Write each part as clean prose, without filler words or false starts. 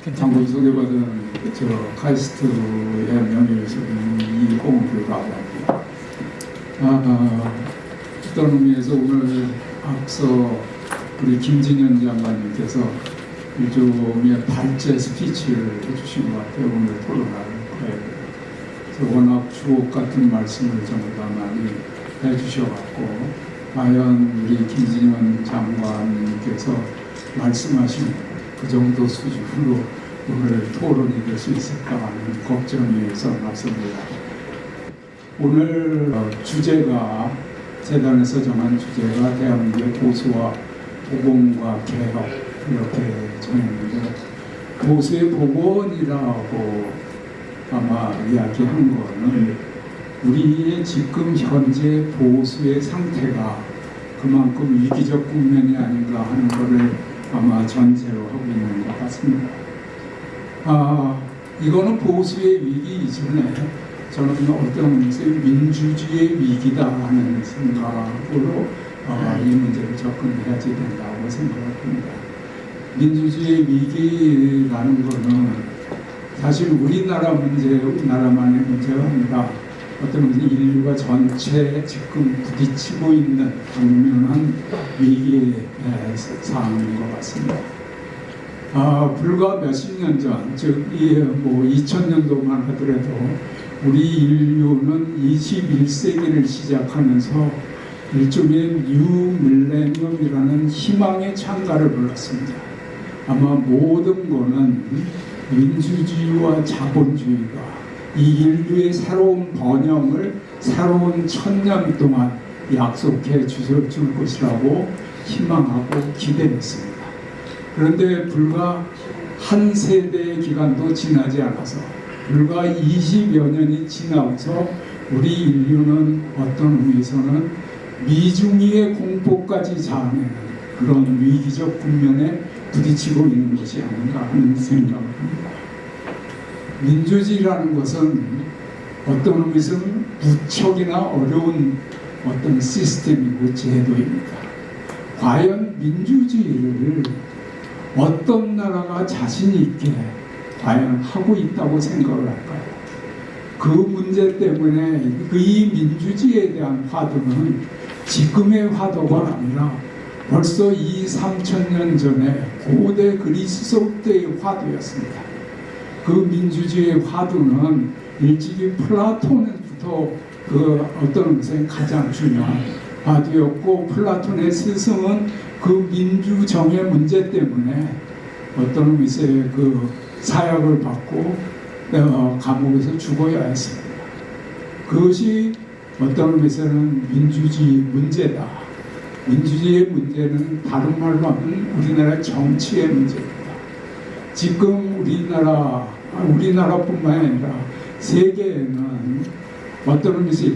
방금 소개받은 카이스트의 명예훼손인 이홍규라고 합니다. 어떤 의미에서 오늘 앞서 우리 김진현 장관님께서 일종의 발제 스피치를 해주신 것 같아요. 오늘 토론할 거예요. 워낙 주옥 같은 말씀을 전부 다 많이 해주셔갖고 과연 우리 김진현 장관님께서 말씀하신 그 정도 수준으로 오늘 토론이 될 수 있을까 하는 걱정이 앞섭니다. 오늘 주제가 재단에서 정한 주제가 대한민국의 보수와 복원과 개혁 이렇게 정했는데 보수의 복원이라고 아마 이야기한 거는 우리의 지금 현재 보수의 상태가 그만큼 위기적 국면이 아닌가 하는 것을 아마 전제로 하고 있는 것 같습니다. 이거는 보수의 위기 이전에 저는 어떤 민주주의의 위기다 하는 생각으로 이 문제를 접근해야지 된다고 생각합니다. 민주주의의 위기라는 것은 사실 우리나라만의 문제가 아니라 어떤 인류가 전체 지금 부딪히고 있는 당면한 위기의 상황인 것 같습니다. 불과 몇십 년 전, 즉 2000년도만 하더라도 우리 인류는 21세기를 시작하면서 일종의 뉴 밀레니엄이라는 희망의 창가를 불렀습니다. 아마 모든 것은 민주주의와 자본주의가 이 인류의 새로운 번영을 새로운 1000년 동안 약속해 줄 것이라고 희망하고 기대했습니다. 그런데 불과 한 세대의 기간도 지나지 않아서 불과 20여 년이 지나서 우리 인류는 어떤 의미에서는 미중의의 공포까지 자아내는 그런 위기적 국면에 부딪히고 있는 것이 아닌가 하는 생각을 합니다. 민주주의라는 것은 어떤 의미에서는 무척이나 어려운 어떤 시스템이고 제도입니다. 과연 민주주의를 어떤 나라가 자신 있게 과연 하고 있다고 생각을 할까요? 그 문제 때문에 이 민주주의에 대한 화두는 지금의 화두가 아니라 벌써 2,3,000년 전에 고대 그리스 때의 화두였습니다. 그 민주주의의 화두는 일찍이 플라톤부터 그 어떤 것에 가장 중요한 화두였고, 플라톤의 스승은 그 민주정의 문제 때문에 어떤 의미에서의 그 사약을 받고 감옥에서 죽어야 했습니다. 그것이 어떤 의미에서는 민주주의 문제다. 민주주의의 문제는 다른 말로 하면 우리나라 정치의 문제입니다. 지금 우리나라뿐만 아니라 세계에는 어떤 의미에서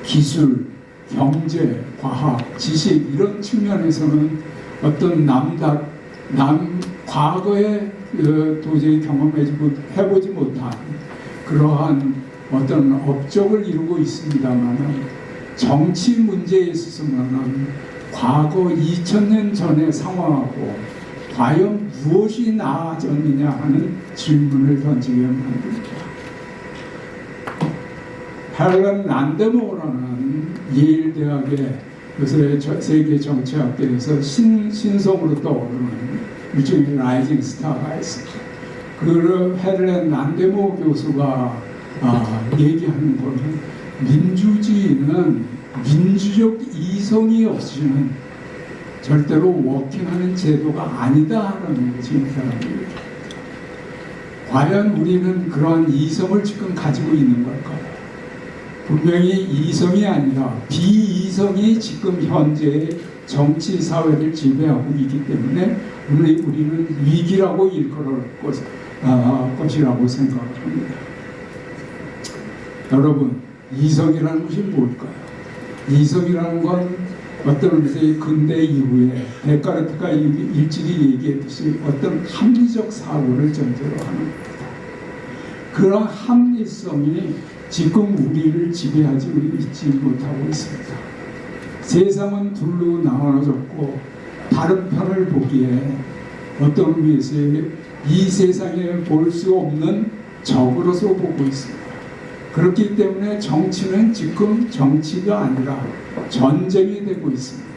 기술, 경제, 과학, 지식 이런 측면에서는 어떤 과거에 도저히 해보지 못한 그러한 어떤 업적을 이루고 있습니다만 정치 문제에 있어서는 과거 2000년 전의 상황하고 과연 무엇이 나아졌느냐 하는 질문을 던지게 만듭니다. 헬렌 란데모어라는 예일 대학의 요새 세계 정치학계에서 신성으로 떠오르는 일종의 라이징 스타가 있습니다. 그 헬렌 란데모어 교수가 얘기하는 것은 민주주의는 민주적 이성이 없이는 절대로 워킹하는 제도가 아니다라는 것이 사람입니다. 과연 우리는 그런 이성을 지금 가지고 있는 걸까요? 분명히 이성이 아니라 비이성이 지금 현재의 정치 사회를 지배하고 있기 때문에 우리는 위기라고 일컬을 것이라고 생각합니다. 여러분, 이성이라는 것이 뭘까요? 이성이라는 건 어떤 의미에서 근대 이후에 데카르트가 일찍이 얘기했듯이 어떤 합리적 사고를 전제로 하는 겁니다. 그런 합리성이 지금 우리를 지배하지 있지 못하고 있습니다. 세상은 둘로 나눠졌고 다른 편을 보기에 어떤 의미에서의 이 세상에 볼 수 없는 적으로서 보고 있습니다. 그렇기 때문에 정치는 지금 정치가 아니라 전쟁이 되고 있습니다.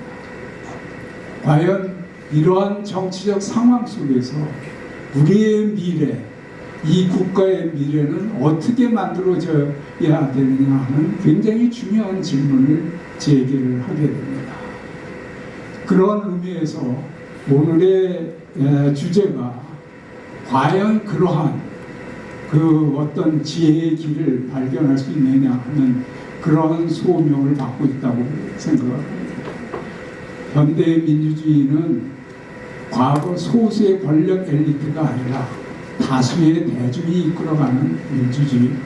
과연 이러한 정치적 상황 속에서 우리의 미래, 이 국가의 미래는 어떻게 만들어져야 되느냐 하는 굉장히 중요한 질문을 제기를 하게 됩니다. 그런 의미에서 오늘의 주제가 과연 그러한 그 어떤 지혜의 길을 발견할 수 있느냐 하는 그런 소명을 받고 있다고 생각합니다. 현대 민주주의는 과거 소수의 권력 엘리트가 아니라 다수의 대중이 이끌어가는 민주주의입니다.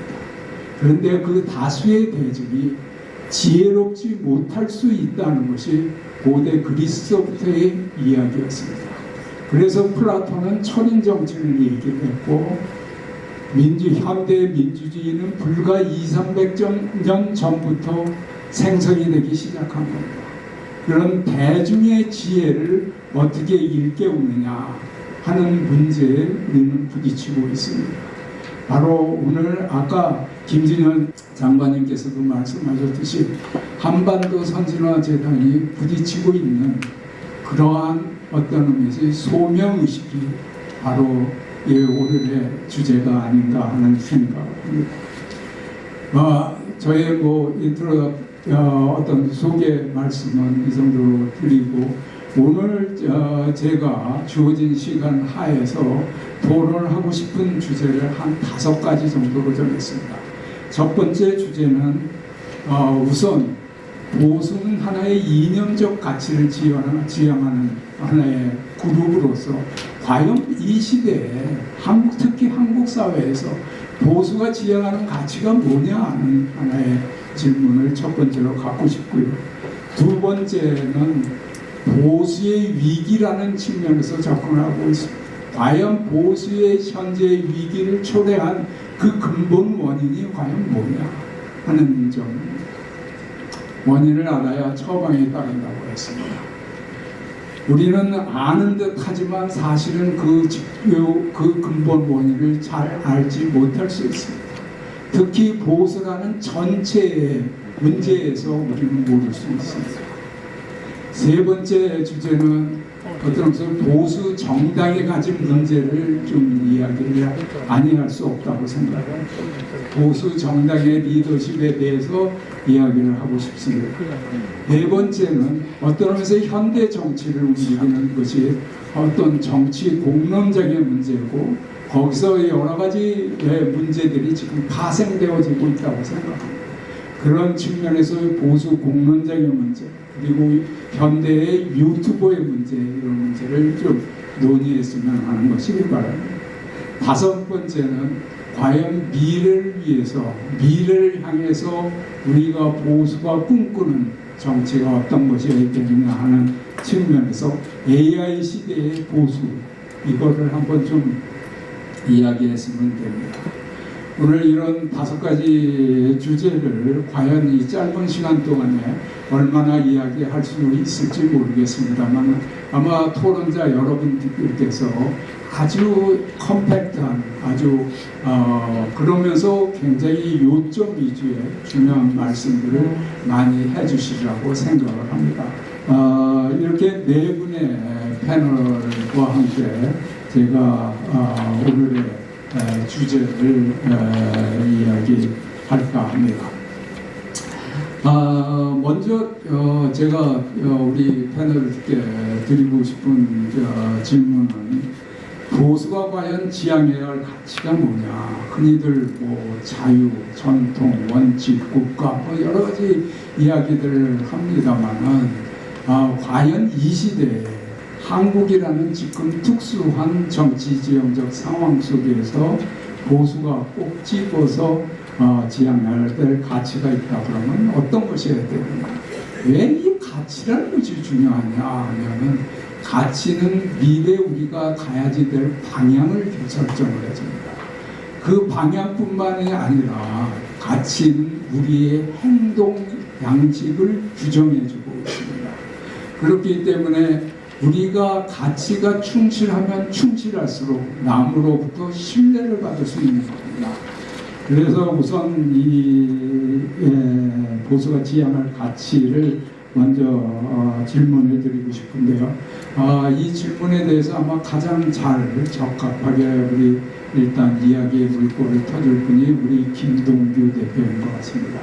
그런데 그 다수의 대중이 지혜롭지 못할 수 있다는 것이 고대 그리스로부터의 이야기였습니다. 그래서 플라톤은 철인 정치를 얘기를 했고 현대 민주주의는 불과 200~300년 전부터 생성이 되기 시작한 겁니다. 그런 대중의 지혜를 어떻게 일깨우느냐 하는 문제에 우리는 부딪히고 있습니다. 바로 오늘 아까 김진현 장관님께서도 말씀하셨듯이 한반도 선진화재단이 부딪히고 있는 그러한 어떤 의미에서 소명의식이 바로 오늘의 주제가 아닌가 하는 생각입니다. 저의 인트로 어떤 소개 말씀은 이 정도로 드리고 오늘 제가 주어진 시간 하에서 토론을 하고 싶은 주제를 한 5가지 정도로 정했습니다. 첫 번째 주제는 우선 보수는 하나의 이념적 가치를 지향하는 하나의 그룹으로서 과연 이 시대에 특히 한국 사회에서 보수가 지향하는 가치가 뭐냐 하는 하나의 질문을 첫 번째로 갖고 싶고요. 두 번째는 보수의 위기라는 측면에서 접근하고 있습니다. 과연 보수의 현재의 위기를 초래한 그 근본 원인이 과연 뭐냐 하는 점입니다. 원인을 알아야 처방에 따른다고 했습니다. 우리는 아는 듯 하지만 사실은 그 근본 원인을 잘 알지 못할 수 있습니다. 특히 보수라는 전체의 문제에서 우리는 모를 수 있습니다. 세 번째 주제는 어떤 면에서 보수 정당이 가진 문제를 좀 이야기를 아니할 수 없다고 생각합니다. 보수 정당의 리더십에 대해서 이야기를 하고 싶습니다. 네 번째는 어떤 면에서 현대 정치를 움직이는 것이 어떤 정치 공론적인 문제고 거기서 여러 가지 문제들이 지금 파생되어지고 있다고 생각합니다. 그런 측면에서 보수 공론적인 문제 그리고 현대의 유튜버의 문제 이런 문제를 좀 논의했으면 하는 것이 바랍니다. 다섯 번째는 과연 미래를 위해서 미래를 향해서 우리가 보수가 꿈꾸는 정치가 어떤 것이 있겠느냐 하는 측면에서 AI 시대의 보수 이거를 한번 좀 이야기했으면 됩니다. 오늘 이런 5가지 주제를 과연 이 짧은 시간 동안에 얼마나 이야기할 수 있을지 모르겠습니다만 아마 토론자 여러분들께서 아주 컴팩트한 아주 그러면서 굉장히 요점 위주의 중요한 말씀들을 많이 해주시라고 생각을 합니다. 이렇게 네 분의 패널과 함께 제가 오늘의 주제를 이야기할까 합니다. 먼저 제가 우리 패널께 드리고 싶은 질문은 보수가 과연 지향해야 할 가치가 뭐냐? 흔히들 자유, 전통, 원칙, 국가 여러 가지 이야기들을 합니다만은 과연 이 시대에 한국이라는 지금 특수한 정치 지형적 상황 속에서 보수가 꼭 집어서 지향해야 될 가치가 있다 그러면 어떤 것이어야 되느냐? 왜 이 가치라는 것이 중요하냐 하면은 가치는 미래 우리가 가야지 될 방향을 결정을 해줍니다. 그 방향뿐만이 아니라 가치는 우리의 행동 양식을 규정해주고 있습니다. 그렇기 때문에 우리가 가치가 충실하면 충실할수록 남으로부터 신뢰를 받을 수 있는 겁니다. 그래서 우선 이 보수가 지향할 가치를 먼저 질문해 드리고 싶은데요. 이 질문에 대해서 아마 가장 잘 적합하게 우리 일단 이야기의 물꼬를 터줄 분이 우리 김동규 대표인 것 같습니다.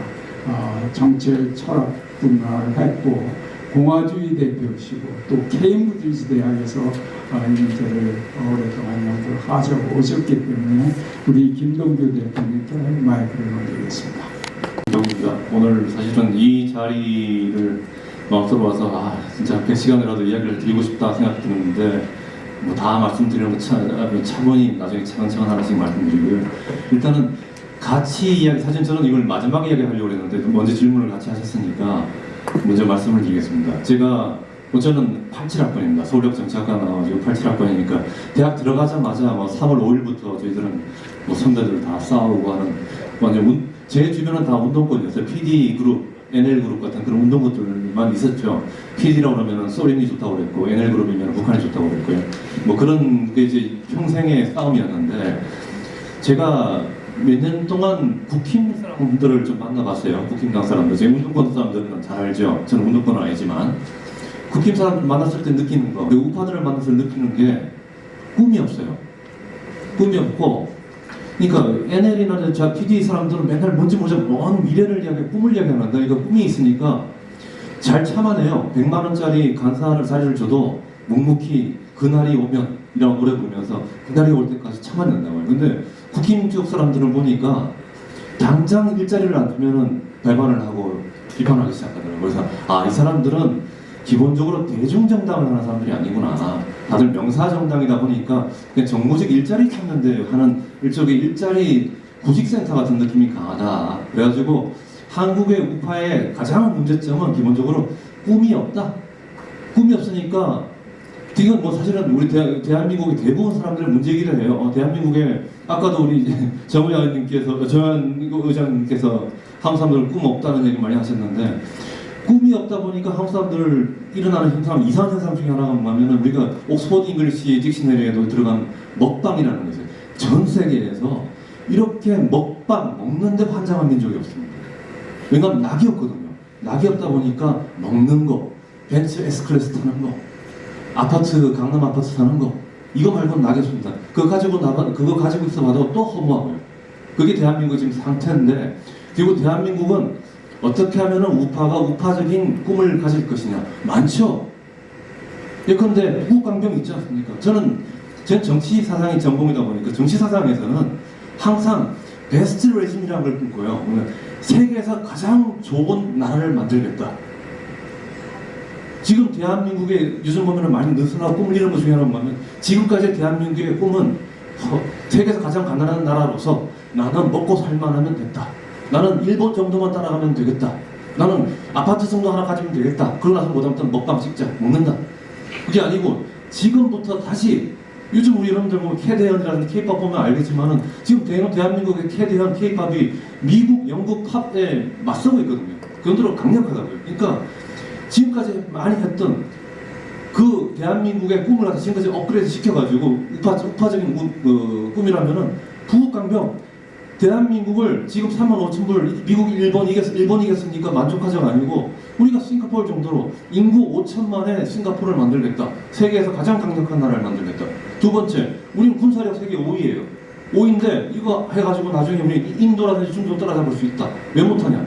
정책 철학 분야를 했고 공화주의 대표시고 또 케임브리지 대학에서 이 문제를 오랫동안 연구를 하셔오셨기 때문에 우리 김동규 대표님께 마이크를 넘기겠습니다. 김동규입니다. 오늘 사실은 이 자리를 앞서러 와서 진짜 100시간이라도 이야기를 드리고 싶다 생각드는데 뭐 다 말씀드리는 거 차분히 나중에 차근차근 하나씩 말씀드리고요. 일단은 같이 이야기, 사실 저는 이걸 마지막 이야기 하려고 했는데 먼저 질문을 같이 하셨으니까 먼저 말씀을 드리겠습니다. 제가 저는 87학번입니다. 서울역 정치학과 나와가지고 87학번이니까 대학 들어가자마자 3월 5일부터 저희들은 선배들 다 싸우고 하는 완전 제 주변은 다 운동권이었어요. PD 그룹, NL 그룹 같은 그런 운동권들만 있었죠. PD라고 하면 소련이 좋다고 그랬고 NL 그룹이면 북한이 좋다고 그랬고요. 그런 게 이제 평생의 싸움이었는데 제가 몇 년 동안 국힘 사람들을 좀 만나봤어요. 국힘당 사람들. 제 운동권 사람들은 잘 알죠. 저는 운동권은 아니지만 국힘 사람들 만났을 때 느끼는 거, 그리고 우파들을 만났을 때 느끼는 게 꿈이 없어요. 꿈이 없고, 그러니까 NL이나 PD 사람들은 맨날 뭔지 모르죠. 먼 미래를 이야기하고 꿈을 이야기하는데, 그러니까 꿈이 있으니까 잘 참아내요. 100만 원짜리 간사를 자리를 줘도 묵묵히 그날이 오면 이라고 노래 부르면서 그날이 올 때까지 참아낸다고요. 근데 국힘 쪽 사람들을 보니까 당장 일자리를 안 주면은 발반을 하고 비판하기 시작하더라고요. 그래서 이 사람들은 기본적으로 대중정당을 하는 사람들이 아니구나. 다들 명사정당이다 보니까 그냥 정무직 일자리 찾는데 하는 일종의 일자리 구직센터 같은 느낌이 강하다. 그래가지고 한국의 우파의 가장 문제점은 기본적으로 꿈이 없다. 꿈이 없으니까 지금 사실은 우리 대한민국의 대부분 사람들의 문제이기도 해요. 대한민국에 아까도 우리 정 의장님께서 한국 사람들 꿈 없다는 얘기 많이 하셨는데 꿈이 없다 보니까 한국 사람들 일어나는 현상, 이상한 현상 중에 하나가 뭐냐면 우리가 옥스퍼드 잉글리시 딕셔너리에도 들어간 먹방이라는 거죠. 전 세계에서 이렇게 먹는데 환장한 민족이 없습니다. 왜냐하면 낙이 없거든요. 낙이 없다 보니까 먹는 거, 벤츠 S클래스 타는 거, 강남 아파트 사는 거, 이거 말고는 낙이 없습니다. 그거 가지고 있어봐도 또 허무하고요. 그게 대한민국 지금 상태인데, 그리고 대한민국은 어떻게 하면은 우파가 우파적인 꿈을 가질 것이냐? 많죠. 예컨대 무강병 있지 않습니까? 전 정치 사상이 전공이다 보니까 정치 사상에서는 항상 베스트 레짐이라는 걸 꿈꿔요. 세계에서 가장 좋은 나라를 만들겠다. 지금 대한민국에 요즘 보면 많이 느슨하고 꿈을 이루는 것 중에 하나는 뭐냐면 지금까지 대한민국의 꿈은 세계에서 가장 가난한 나라로서 나는 먹고 살만하면 됐다. 나는 일본 정도만 따라가면 되겠다. 나는 아파트 정도 하나 가지면 되겠다. 그러고 나서 못하면 먹방 찍자. 먹는다. 그게 아니고 지금부터 다시 요즘 우리 여러분들 보면 캐대현이라는 K-pop 보면 알겠지만은 지금 대한민국의 캐대현 K-pop이 미국, 영국 팝에 맞서고 있거든요. 그 정도로 강력하다고요. 그러니까 지금까지 많이 했던 그 대한민국의 꿈을 갖다 지금까지 업그레이드 시켜가지고 우파적인 꿈이라면은 부국강병 대한민국을 지금 35,000불 미국 일본 이겼으니까 만족하자가 아니고 우리가 싱가포르 정도로 인구 5천만의 싱가포르를 만들겠다. 세계에서 가장 강력한 나라를 만들겠다. 두 번째, 우리는 군사력 세계 5위예요. 5위인데 이거 해가지고 나중에 우리 인도라든지 중국 따라잡을 수 있다. 왜 못하냐?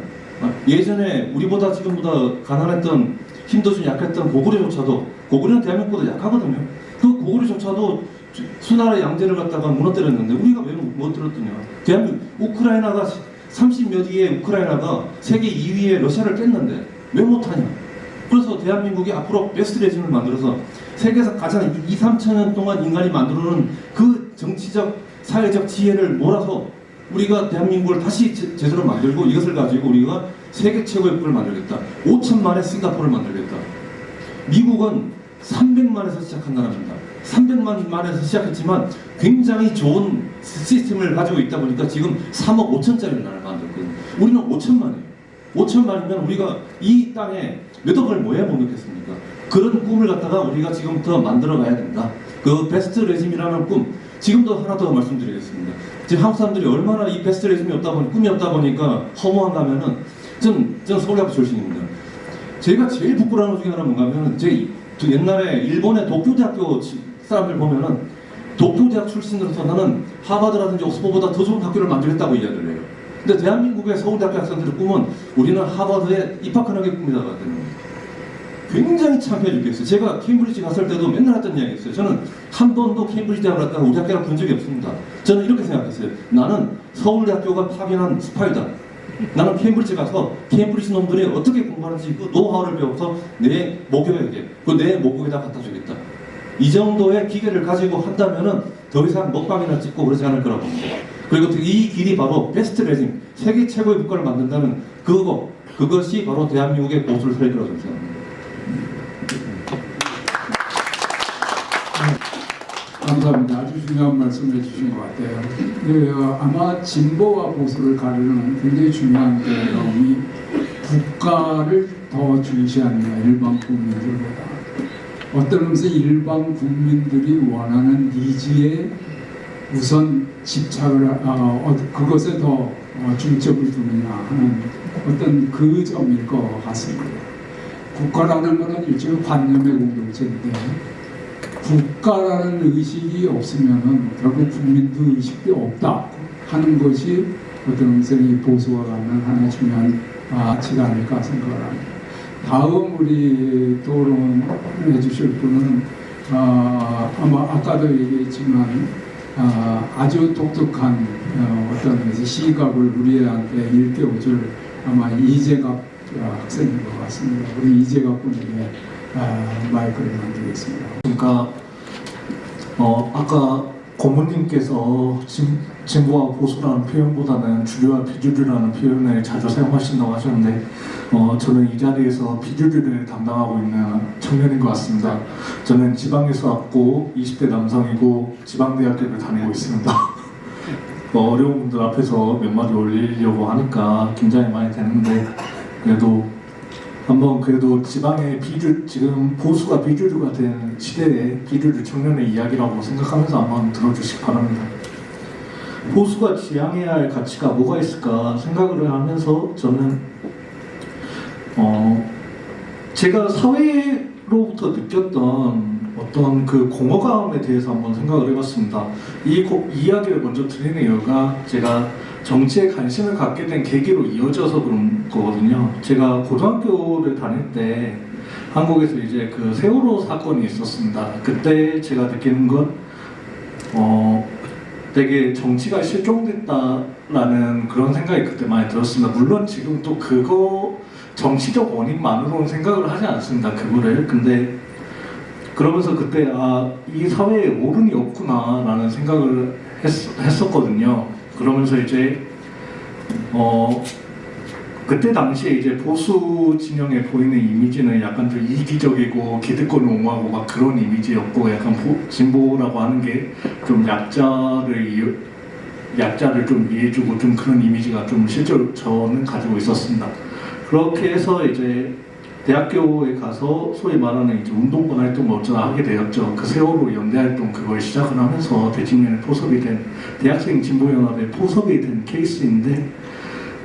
예전에 우리보다 지금보다 가난했던 힘도 좀 약했던 고구려는 대한민국보다 약하거든요. 그 고구려조차도 수나라 양제를 갖다가 무너뜨렸는데 우리가 왜 못 들었더냐? 우크라이나가 30몇 위의 우크라이나가 세계 2위의 러시아를 깼는데 왜 못하냐? 그래서 대한민국이 앞으로 베스트 레짐을 만들어서 세계에서 가장 2-3천 년 동안 인간이 만들어놓은 그 정치적 사회적 지혜를 몰아서 우리가 대한민국을 다시 제대로 만들고 이것을 가지고 우리가 세계 최고의 국을 만들겠다. 5천만의 싱가포르를 만들겠다. 미국은 300만에서 시작한 나라입니다. 300만에서 시작했지만 굉장히 좋은 시스템을 가지고 있다 보니까 지금 3억 5천짜리 나라를 만들거든요. 우리는 5천만이에요. 5천만이면 우리가 이 땅에 몇 억을 뭐에 못 넣겠습니까? 그런 꿈을 갖다가 우리가 지금부터 만들어가야 된다. 그 베스트 레짐이라는 꿈, 지금도 하나 더 말씀드리겠습니다. 지금 한국 사람들이 얼마나 이 베스트 레짐이 없다 보니, 꿈이 없다 보니까 허무한가면은, 전 서울대학교 출신입니다. 제가 제일 부끄러운 것 중에 하나는 뭔가 하면은, 옛날에 일본의 도쿄대학교 사람들 보면은, 도쿄대학 출신으로서 나는 하버드라든지 옥스퍼드보다 더 좋은 학교를 만들겠다고 이야기를 해요. 근데 대한민국의 서울대학교 학생들의 꿈은 우리는 하버드에 입학하는 게 꿈이다 같거든요. 굉장히 창피해 죽겠어요. 제가 케임브리지 갔을 때도 맨날 했던 이야기 있어요. 저는 한 번도 케임브리지 대학을 갔다가 우리 학교를 본 적이 없습니다. 저는 이렇게 생각했어요. 나는 서울대학교가 파견한 스파이다. 나는 케임브리지 가서 케임브리지 놈들이 어떻게 공부하는지 그 노하우를 배워서 내 목욕에게, 내 목욕에다 갖다 주겠다. 이 정도의 기계를 가지고 한다면은 더 이상 먹방이나 찍고 그러지 않을 거라고 봅니다. 그리고 이 길이 바로 베스트 레짐, 세계 최고의 국가를 만든다는 그것이 바로 대한민국의 보수를 살 거라고 생각합니다. 감사합니다. 아주 중요한 말씀 해주신 것 같아요. 아마 진보와 보수를 가르는 굉장히 중요한 내용이 국가를 더 중시하는 일반 국민들보다 어떤 의미에서 일반 국민들이 원하는 니즈에 우선 집착을 그것에 더 중점을 두느냐 하는 어떤 그 점일 것 같습니다. 국가라는 것은 일종의 관념의 공동체인데 국가라는 의식이 없으면은 결국 국민도 의식이 없다 하는 것이 어떤 의미에서 이 보수가 갖는 하나의 중요한 가치가 아닐까 생각을 합니다. 다음 우리 토론해 주실 분은 아마 아까도 얘기했지만 아주 똑똑한 어떤 의미에서 시각을 우리한테 일깨워줄 아마 이재갑 학생인 것 같습니다. 우리 이재갑 군에게 마이크를 넘기겠습니다. 그러니까 아까 고모님께서 진보와 보수라는 표현보다는 주류와 비주류라는 표현을 자주 사용하신다고 하셨는데 저는 이 자리에서 비주류를 담당하고 있는 청년인 것 같습니다. 저는 지방에서 왔고 20대 남성이고 지방대학교를 다니고 있습니다. 어려운 분들 앞에서 몇 마디 올리려고 하니까 긴장이 많이 되는데 그래도 지방의 지금 보수가 비주류가 된 시대에 비주류 청년의 이야기라고 생각하면서 한번 들어주시기 바랍니다. 보수가 지향해야 할 가치가 뭐가 있을까 생각을 하면서 저는 제가 사회로부터 느꼈던 어떤 그 공허감에 대해서 한번 생각을 해봤습니다. 이 이야기를 먼저 드리는 이유가 제가 정치에 관심을 갖게 된 계기로 이어져서 그런 거거든요. 제가 고등학교를 다닐 때 한국에서 이제 그 세월호 사건이 있었습니다. 그때 제가 느끼는 건 되게 정치가 실종됐다라는 그런 생각이 그때 많이 들었습니다. 물론 지금 또 그거 정치적 원인만으로는 생각을 하지 않습니다. 그거를. 근데 그러면서 그때 이 사회에 옳음이 없구나라는 생각을 했었거든요. 그러면서 이제 그때 당시에 이제 보수 진영에 보이는 이미지는 약간 좀 이기적이고 기득권을 옹호하고 막 그런 이미지였고 약간 진보라고 하는 게 좀 약자를 좀 이해해주고 좀 그런 이미지가 좀 실제로 저는 가지고 있었습니다. 그렇게 해서 이제 대학교에 가서 소위 말하는 이제 운동권 활동을 어쩌다 하게 되었죠. 그 세월호 연대 활동 그걸 시작을 하면서 대직면에 포섭이 된 대학생 진보연합에 포섭이 된 케이스인데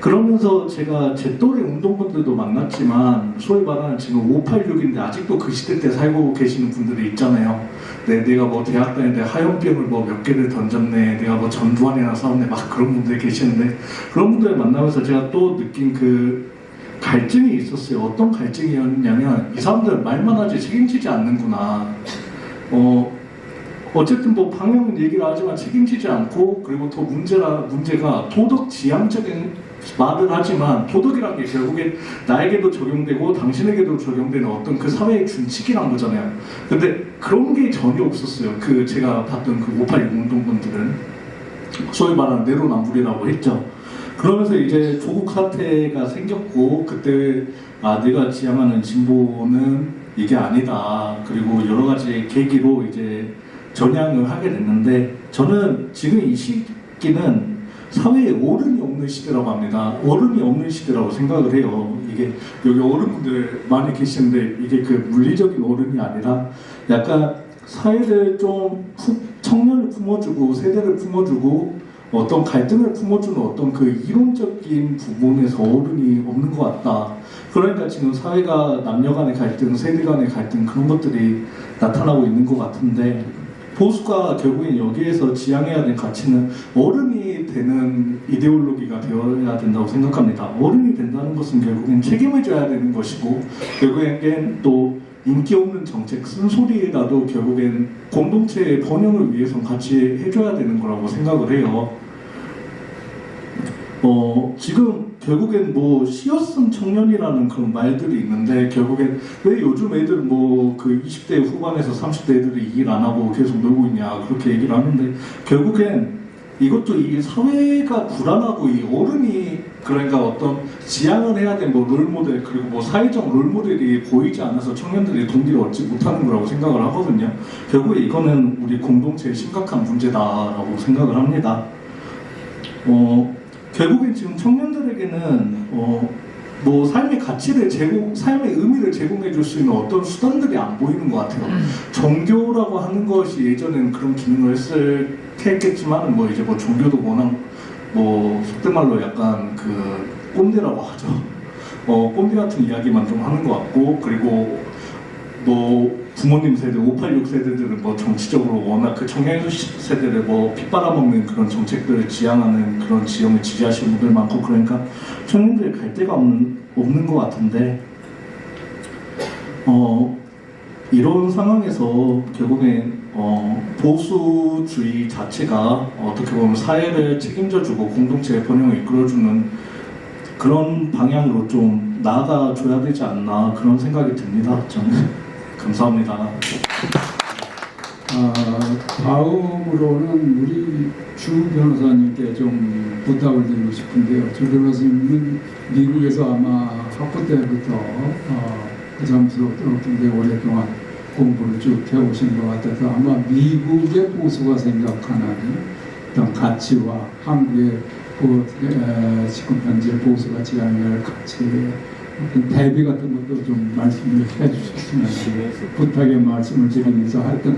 그러면서 제가 제 또래 운동분들도 만났지만 소위 말하는 지금 586인데 아직도 그 시대 때 살고 계시는 분들이 있잖아요. 내가 뭐 대학 다닐 때 하염병을 뭐 몇 개를 던졌네, 내가 뭐 전두환이랑 싸웠네, 막 그런 분들이 계시는데 그런 분들을 만나면서 제가 또 느낀 그 갈증이 있었어요. 어떤 갈증이었냐면 이 사람들 말만 하지 책임지지 않는구나. 어쨌든 뭐 방향은 얘기를 하지만 책임지지 않고 그리고 또 문제가 도덕 지향적인 말을 하지만 도덕이란 게 결국엔 나에게도 적용되고 당신에게도 적용되는 어떤 그 사회의 준칙이란 거잖아요. 근데 그런 게 전혀 없었어요. 그 제가 봤던 그 586 운동분들은 소위 말하는 내로남불이라고 했죠. 그러면서 이제 조국 사태가 생겼고 그때 내가 지향하는 진보는 이게 아니다. 그리고 여러 가지 계기로 이제 전향을 하게 됐는데 저는 지금 이 시기는 사회에 어른이 없는 시대라고 합니다. 어른이 없는 시대라고 생각을 해요. 이게 여기 어른분들 많이 계시는데 이게 그 물리적인 어른이 아니라 약간 사회를 좀 청년을 품어주고 세대를 품어주고 어떤 갈등을 품어주는 어떤 그 이론적인 부분에서 어른이 없는 것 같다. 그러니까 지금 사회가 남녀 간의 갈등, 세대 간의 갈등 그런 것들이 나타나고 있는 것 같은데 보수가 결국엔 여기에서 지향해야 될 가치는 어른이 되는 이데올로기가 되어야 된다고 생각합니다. 어른이 된다는 것은 결국엔 책임을 져야 되는 것이고 결국엔 또 인기 없는 정책, 쓴소리라도 결국엔 공동체의 번영을 위해서 같이 해줘야 되는 거라고 생각을 해요. 지금 결국엔 뭐 시어슨 청년이라는 그런 말들이 있는데 결국엔 왜 요즘 애들 뭐 그 20대 후반에서 30대 애들이 일 안 하고 계속 놀고 있냐 그렇게 얘기를 하는데 결국엔 이것도 이 사회가 불안하고 이 어른이 그러니까 어떤 지향을 해야 될 뭐 롤모델 그리고 뭐 사회적 롤모델이 보이지 않아서 청년들이 동기를 얻지 못하는 거라고 생각을 하거든요. 결국에 이거는 우리 공동체의 심각한 문제다라고 생각을 합니다. 결국엔 지금 청년들에게는 뭐 삶의 가치를 삶의 의미를 제공해 줄 수 있는 어떤 수단들이 안 보이는 것 같아요. 종교라고 하는 것이 예전에는 그런 기능을 했겠지만 뭐 이제 뭐 종교도 워낙 뭐 속된 말로 약간 그 꼰대라고 하죠. 꼰대 같은 이야기만 좀 하는 것 같고 그리고 뭐 부모님 세대, 586 세대들은 뭐 정치적으로 워낙 그 청년 세대를 뭐 핏빨아먹는 그런 정책들을 지향하는 그런 지형을 지지하시는 분들 많고 그러니까 청년들이 갈 데가 없는 것 같은데 이런 상황에서 결국엔 보수주의 자체가 어떻게 보면 사회를 책임져주고 공동체의 번영을 이끌어주는 그런 방향으로 좀 나아가줘야 되지 않나 그런 생각이 듭니다. 저는. 감사합니다. 다음으로는 우리 주 변호사님께 좀 부탁을 드리고 싶은데요. 주 변호사님은 미국에서 아마 학부 때부터 그 점수로 굉장히 오랫동안 공부를 쭉 해오신 것 같아서 아마 미국의 보수가 생각하는 어떤 가치와 한국의 지금 현재 보수가 지향할 가치에 대비 같은 것도 좀 말씀을 해주셨으면 부탁의 말씀을 드리면서 하여튼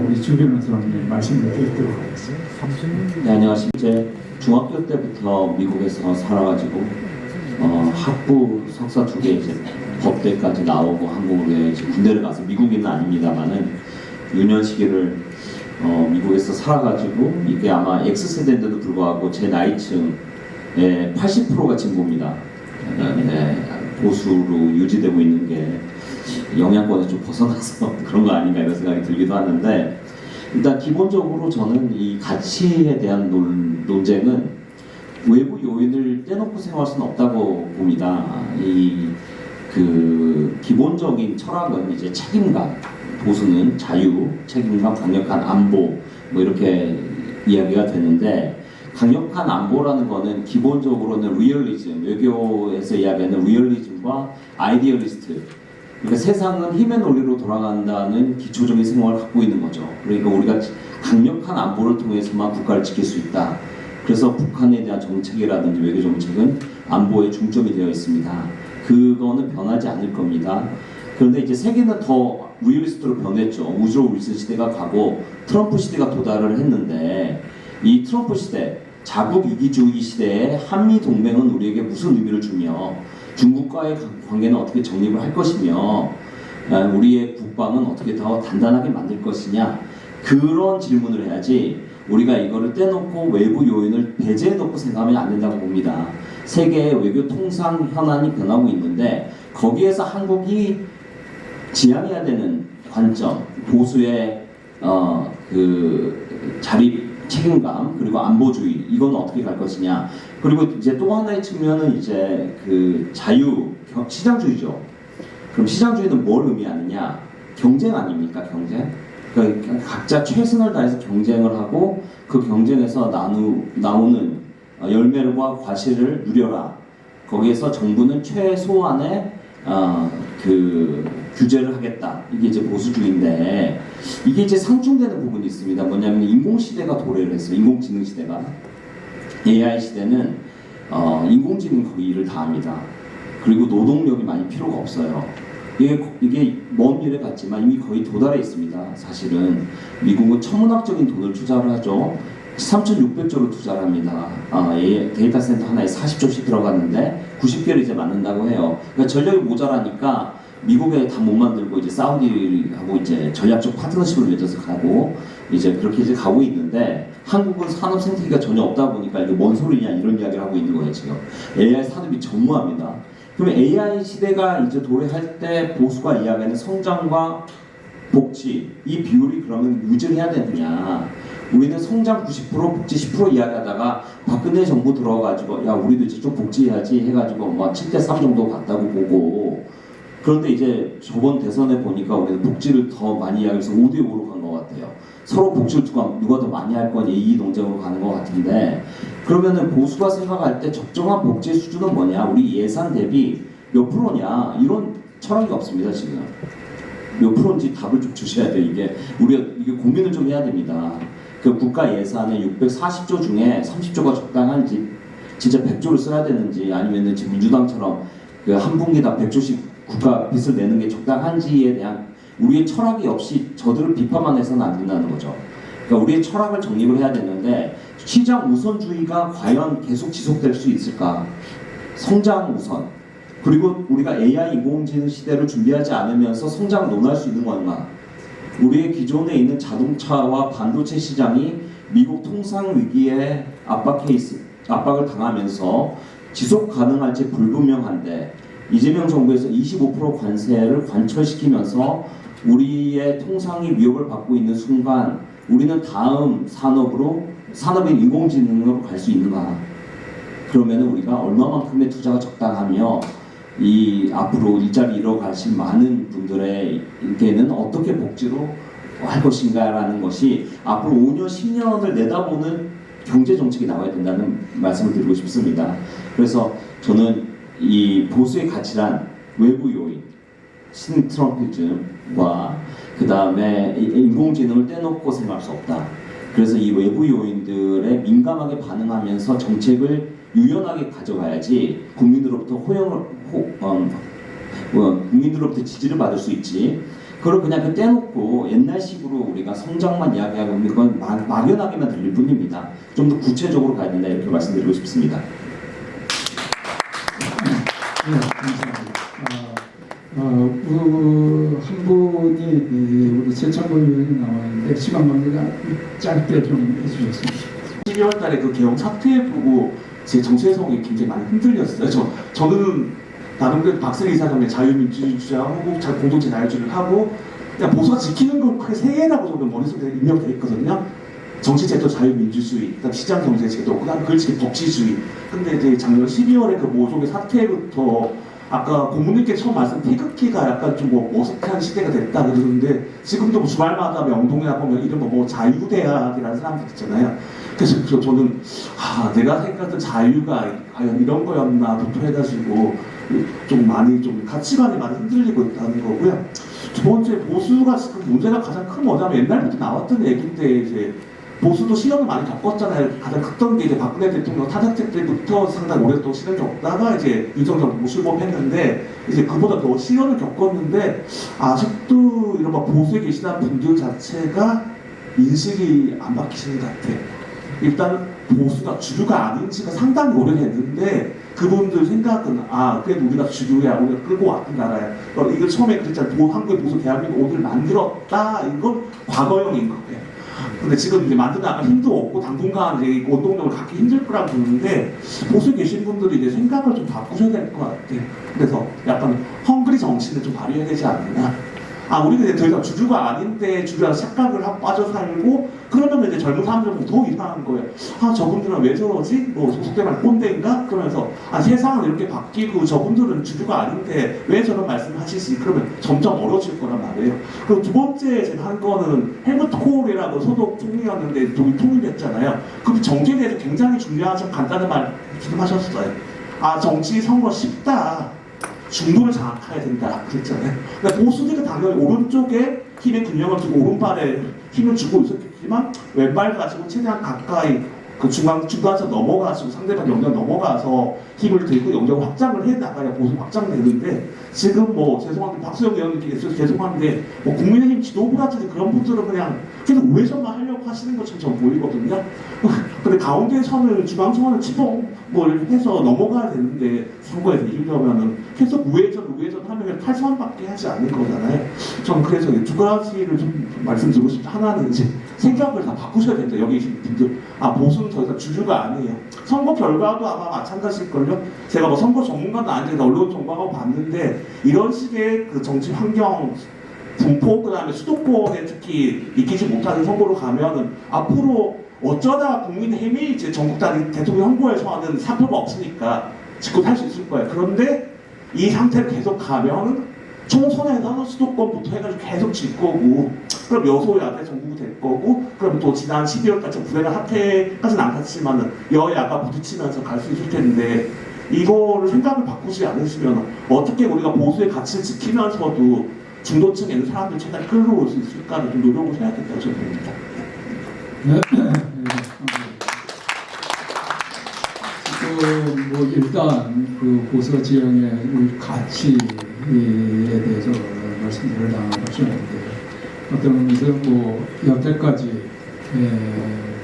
우리 주 변호사님 말씀을 드리도록 하겠습니다. 네, 안녕하십니까. 이제 중학교 때부터 미국에서 살아가지고 학부 석사 2개 이제 법대까지 나오고 한국에 이제 군대를 가서 미국인은 아닙니다만은 유년 시기를 미국에서 살아가지고 이게 아마 X세대인데도 불구하고 제 나이층의 80%가 진보입니다. 네, 보수로 유지되고 있는 게 영향권에 좀 벗어나서 그런 거 아닌가 이런 생각이 들기도 하는데 일단 기본적으로 저는 이 가치에 대한 논쟁은 외부 요인을 떼놓고 생각할 수는 없다고 봅니다. 그 기본적인 철학은 이제 책임감, 보수는 자유, 책임감, 강력한 안보 뭐 이렇게 이야기가 되는데 강력한 안보라는 거는 기본적으로는 리얼리즘, 외교에서 이야기하는 리얼리즘과 아이디얼리스트 그러니까 세상은 힘의 논리로 돌아간다는 기초적인 생각을 갖고 있는 거죠. 그러니까 우리가 강력한 안보를 통해서만 국가를 지킬 수 있다. 그래서 북한에 대한 정책이라든지 외교 정책은 안보에 중점이 되어 있습니다. 그거는 변하지 않을 겁니다. 그런데 이제 세계는 더 리얼리스트로 변했죠. 우주로 윌슨 시대가 가고 트럼프 시대가 도달을 했는데 이 트럼프 시대 자국 이기주의 시대에 한미 동맹은 우리에게 무슨 의미를 주며 중국과의 관계는 어떻게 정립을 할 것이며 우리의 국방은 어떻게 더 단단하게 만들 것이냐 그런 질문을 해야지 우리가 이거를 떼놓고 외부 요인을 배제해놓고 생각하면 안 된다고 봅니다. 세계의 외교 통상 현안이 변하고 있는데 거기에서 한국이 지향해야 되는 관점 보수의 그 자립 책임감 그리고 안보주의 이건 어떻게 갈 것이냐 그리고 이제 또 하나의 측면은 이제 그 자유 시장주의죠. 그럼 시장주의는 뭘 의미하느냐 경쟁 아닙니까 경쟁? 그러니까 각자 최선을 다해서 경쟁을 하고 그 경쟁에서 나오는 열매와 과실을 누려라. 거기에서 정부는 최소한의 그 규제를 하겠다. 이게 이제 보수주의인데 이게 이제 상충되는 부분이 있습니다. 뭐냐면 인공시대가 도래를 했어요. 인공지능 시대가. AI 시대는 인공지능 거의 일을 다 합니다. 그리고 노동력이 많이 필요가 없어요. 이게 먼 미래 같지만 이미 거의 도달해 있습니다. 사실은 미국은 천문학적인 돈을 투자를 하죠. 3,600조를 투자를 합니다. 데이터 센터 하나에 40조씩 들어갔는데 90개를 이제 만든다고 해요. 그러니까 전력이 모자라니까 미국에 다 못 만들고 이제 사우디하고 이제 전략적 파트너십을 맺어서 가고 이제 그렇게 이제 가고 있는데 한국은 산업 생태계가 전혀 없다 보니까 이게 뭔 소리냐 이런 이야기를 하고 있는 거예요 지금. AI 산업이 전무합니다. 그러면 AI 시대가 이제 도래할 때 보수가 이야기하는 성장과 복지 이 비율이 그러면 유지해야 되느냐? 우리는 성장 90% 복지 10% 이야기하다가 박근혜 정부 들어가지고 야 우리도 이제 좀 복지해야지 해가지고 뭐 7대3 정도 갔다고 보고 그런데 이제 저번 대선에 보니까 우리는 복지를 더 많이 이야기해서 5대5로 간 것 같아요. 서로 복지를 누가 더 많이 할 거냐 이 논쟁으로 가는 것 같은데 그러면은 보수가 생각할 때 적정한 복지 수준은 뭐냐? 우리 예산 대비 몇 프로냐? 이런 철학이 없습니다 지금. 몇 프로인지 답을 좀 주셔야 돼요. 우리가 이게 고민을 좀 해야 됩니다. 그 국가 예산의 640조 중에 30조가 적당한지 진짜 100조를 써야 되는지 아니면은 지금 민주당처럼 그 한 분기당 100조씩 국가 빚을 내는 게 적당한지에 대한 우리의 철학이 없이 저들을 비판만 해서는 안 된다는 거죠. 그러니까 우리의 철학을 정립을 해야 되는데 시장 우선주의가 과연 계속 지속될 수 있을까? 성장 우선. 그리고 우리가 AI 인공지능 시대를 준비하지 않으면서 성장을 논할 수 있는 건가? 우리의 기존에 있는 자동차와 반도체 시장이 미국 통상 위기에 압박을 당하면서 지속 가능할지 불분명한데 이재명 정부에서 25% 관세를 관철시키면서 우리의 통상이 위협을 받고 있는 순간 우리는 다음 산업의 인공지능으로 갈 수 있는가? 그러면 우리가 얼마만큼의 투자가 적당하며 이 앞으로 일자리 잃어가신 많은 분들에게는 어떻게 복지로 할 것인가라는 것이 앞으로 5년, 10년을 내다보는 경제 정책이 나와야 된다는 말씀을 드리고 싶습니다. 그래서 저는 이 보수의 가치란 외부 요인, 신트럼피즘과 그 다음에 인공지능을 떼놓고 생각할 수 없다. 그래서 이 외부 요인들에 민감하게 반응하면서 정책을 유연하게 가져가야지 국민들로부터 국민들로부터 지지를 받을 수 있지. 그걸 그냥 떼놓고 옛날식으로 우리가 성장만 이야기하고 있는 건 막연하게만 들릴 뿐입니다. 좀 더 구체적으로 가야 된다 이렇게 말씀드리고 싶습니다. 네, 감사합니다. 한 분이 우리 최창권 의원이 나왔는데 시간 관계가 짧게 좀 해주셨습니다. 12월 달에 그 개헌 사태 보고 제 정체성이 굉장히 많이 흔들렸어요. 저는 나름대로 박슬기 이사장의 자유민주주의 주장하고 공동체 자유주의를 하고 그냥 보수가 지키는 건 크게 세 개라고 저는 머릿속에 입력되어 있거든요. 정치제도 자유민주주의, 그다음 시장경제제도, 그다음 글쓰기 법치주의. 근데 이제 작년 12월에 그 모종의 사태부터 아까 고문님께 처음 말씀 태극기가 약간 좀 어색한 시대가 됐다 그러는데 지금도 주말마다 명동에 보면 이런 뭐 자유대학이라는 사람들 있잖아요. 그래서 저는 내가 생각했던 자유가 과연 이런 거였나부터 해가지고 좀 많이 좀 가치관이 많이 흔들리고 있다는 거고요. 두 번째 보수가 지금 문제가 가장 큰 뭐냐면 옛날부터 나왔던 얘기인데 이제 보수도 시험을 많이 겪었잖아요. 가장 컸던 게 이제 박근혜 대통령 타작제 때부터 상당히 오랫동안 시련을 겪다가 이제 윤석열 정부 출범했는데 이제 그보다 더 시련을 겪었는데 아직도 이런 막 보수에 계시다는 분들 자체가 인식이 안 바뀌시는 것 같아요. 일단 보수가 주류가 아닌 지가 상당히 오래됐는데 그분들 생각은 그래도 우리가 주류야, 우리가 끌고 왔던 나라야. 이걸 처음에 그랬잖아요. 한국의 보수 대한민국 오늘 만들었다. 이건 과거형인 거예요. 근데 지금 이제 만드다가 힘도 없고 당분간 이제 원동력을 갖기 힘들 거라고 보는데 보수에 계신 분들이 이제 생각을 좀 바꾸셔야 될 것 같아요. 그래서 약간 헝그리 정신을 좀 발휘해야 되지 않느냐. 우리가 이제 더 이상 주류가 아닌데 주류라는 착각을 하고 빠져 살고 그러면 이제 젊은 사람들은 더 이상한 거예요. 저분들은 왜 저러지? 속된 말 꼰대인가? 그러면서 세상은 이렇게 바뀌고 저분들은 주류가 아닌데 왜 저런 말씀을 하시지? 그러면 점점 어려질 거란 말이에요. 그리고 두 번째 제가 한 거는 헬무트 콜이라고 소속 총리였는데 독일 통일됐잖아요. 그 정치에 대해서 굉장히 중요하죠. 간단한 말 말씀하셨어요. 정치 선거 쉽다. 중도를 장악해야 된다 그랬잖아요. 그러니까 보수들은 당연히 오른쪽에 힘의 균형을 두고 오른발에 힘을 주고 있었겠지만 왼발 가지고 최대한 가까이 그 중간선 넘어가시고 상대방 영역 넘어가서 힘을 들고 영역을 확장을 해 나가야 보수 확장되는데 지금 뭐 죄송한데 박수영 의원님께서 죄송한데 뭐 국민의힘 지도부라든지 그런 분들은 그냥 계속 우회전만 하려고 하시는 것처럼 전 보이거든요. 근데 가운데 선을 중앙선을 지봉을 해서 넘어가야 되는데 선거에서 이기려면은 계속 우회전 하면 탈선밖에 하지 않는 거잖아요. 전 그래서 두 가지를 좀 말씀드리고 싶다. 하나는 이제 생각을 다 바꾸셔야 된다. 여기 계신 분들 보수는 더 이상 주류가 아니에요. 선거 결과도 아마 마찬가지일걸요. 제가 뭐 선거 전문가도 아닌데 언론 전문가하고 봤는데 이런 식의 그 정치 환경 분포 그다음에 수도권에 특히 이기지 못하는 선거로 가면은 앞으로 어쩌다 국민의힘이 이제 전국 단위 대통령 선거에서 하는 사표가 없으니까 짓고 살 수 있을 거예요. 그런데 이 상태로 계속 가면은 총선에서는 수도권부터 해가지고 계속 질 거고 그럼 여소야대 전국이 될 거고 그럼 또 지난 12월까지 부대가 사태까지는 안 갔지만은 여야가 부딪히면서 갈 수 있을 텐데 이거를 생각을 바꾸지 않으시면 어떻게 우리가 보수의 가치를 지키면서도 중도층에 있는 사람들 최대한 끌어올 수 있을까를 좀 노력을 해야겠다고 저는 봅니다. 네. 지금 뭐 일단 그 보수 지형의 가치에 대해서 말씀을 나눠보셨는데 어떤 의미에서 뭐 여태까지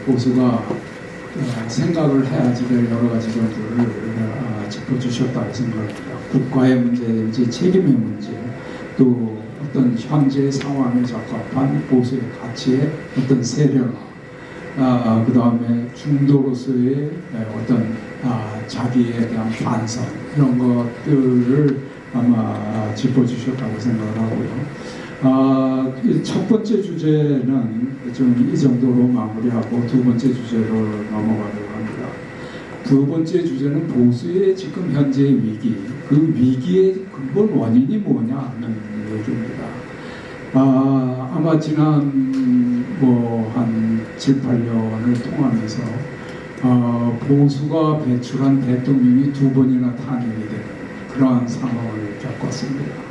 보수가 생각을 해야지 될 여러 가지 것들을 짚어주셨다고 생각합니다. 국가의 문제인지 책임의 문제 또 어떤 현재 상황에 적합한 보수의 가치의 어떤 세련화 그 다음에 중도로서의 어떤 자기에 대한 반성 이런 것들을 아마 짚어주셨다고 생각을 하고요. 첫 번째 주제는 좀 이 정도로 마무리하고 두 번째 주제로 넘어가려고 합니다. 두 번째 주제는 보수의 지금 현재의 위기, 그 위기의 근본 원인이 뭐냐 하는 얘기입니다. 아마 지난 한 7, 8년을 통하면서 보수가 배출한 대통령이 두 번이나 탄핵이 되는 그러한 상황을 겪었습니다.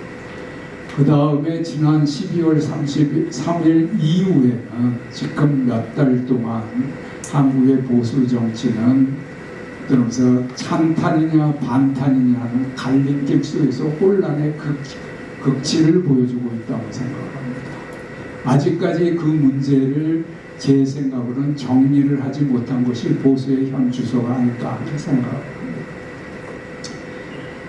그 다음에 지난 12월 33일 이후에는 지금 몇 달 동안 한국의 보수 정치는 그러면서 찬탄이냐 반탄이냐는 갈림길 속에서 혼란의 극치를 보여주고 있다고 생각합니다. 아직까지 그 문제를 제 생각으로는 정리를 하지 못한 것이 보수의 현 주소가 아닐까 하는 생각합니다.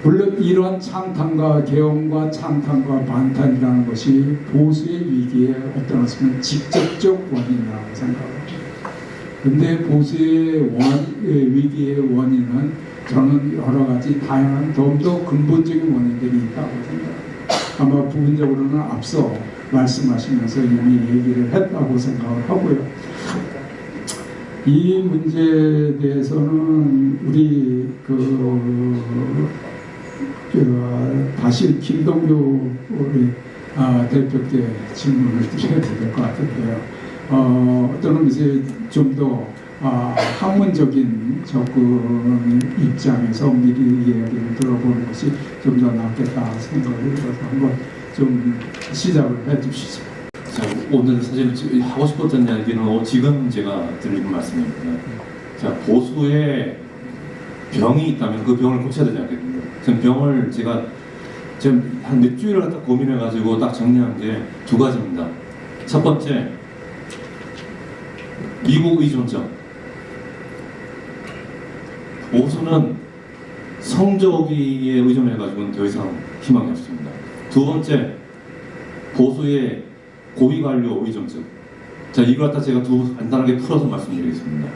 물론 이러한 찬탄과 개헌과 찬탄과 반탄이라는 것이 보수의 위기의 어떤 직접적 원인이라고 생각합니다. 그런데 보수의 위기의 원인은 저는 여러 가지 다양한 더 근본적인 원인들이 있다고 생각합니다. 아마 부분적으로는 앞서 말씀하시면서 이미 얘기를 했다고 생각을 하고요. 이 문제에 대해서는 우리 다시 김동규 우리 대표께 질문을 드려야 될 것 같은데요. 어떤 의미에서 좀 더 학문적인 접근 입장에서 미리 이야기를 들어보는 것이 좀 더 낫겠다 생각을 해서 한번 좀 시작을 해주시죠. 자, 오늘 사실 하고 싶었던 이야기는 지금 제가 드리는 말씀입니다. 자, 보수에 병이 있다면 그 병을 고쳐야 되지 않겠습니까? 지금 병을 제가 지금 한 몇 주일을 갖다 고민해가지고 딱 정리한 게 두 가지입니다. 첫 번째, 미국 의존적. 보수는 성적에 의존해가지고는 더 이상 희망이 없습니다. 두 번째, 보수의 고위관료 의존적. 자, 이걸 갖다 제가 간단하게 풀어서 말씀드리겠습니다.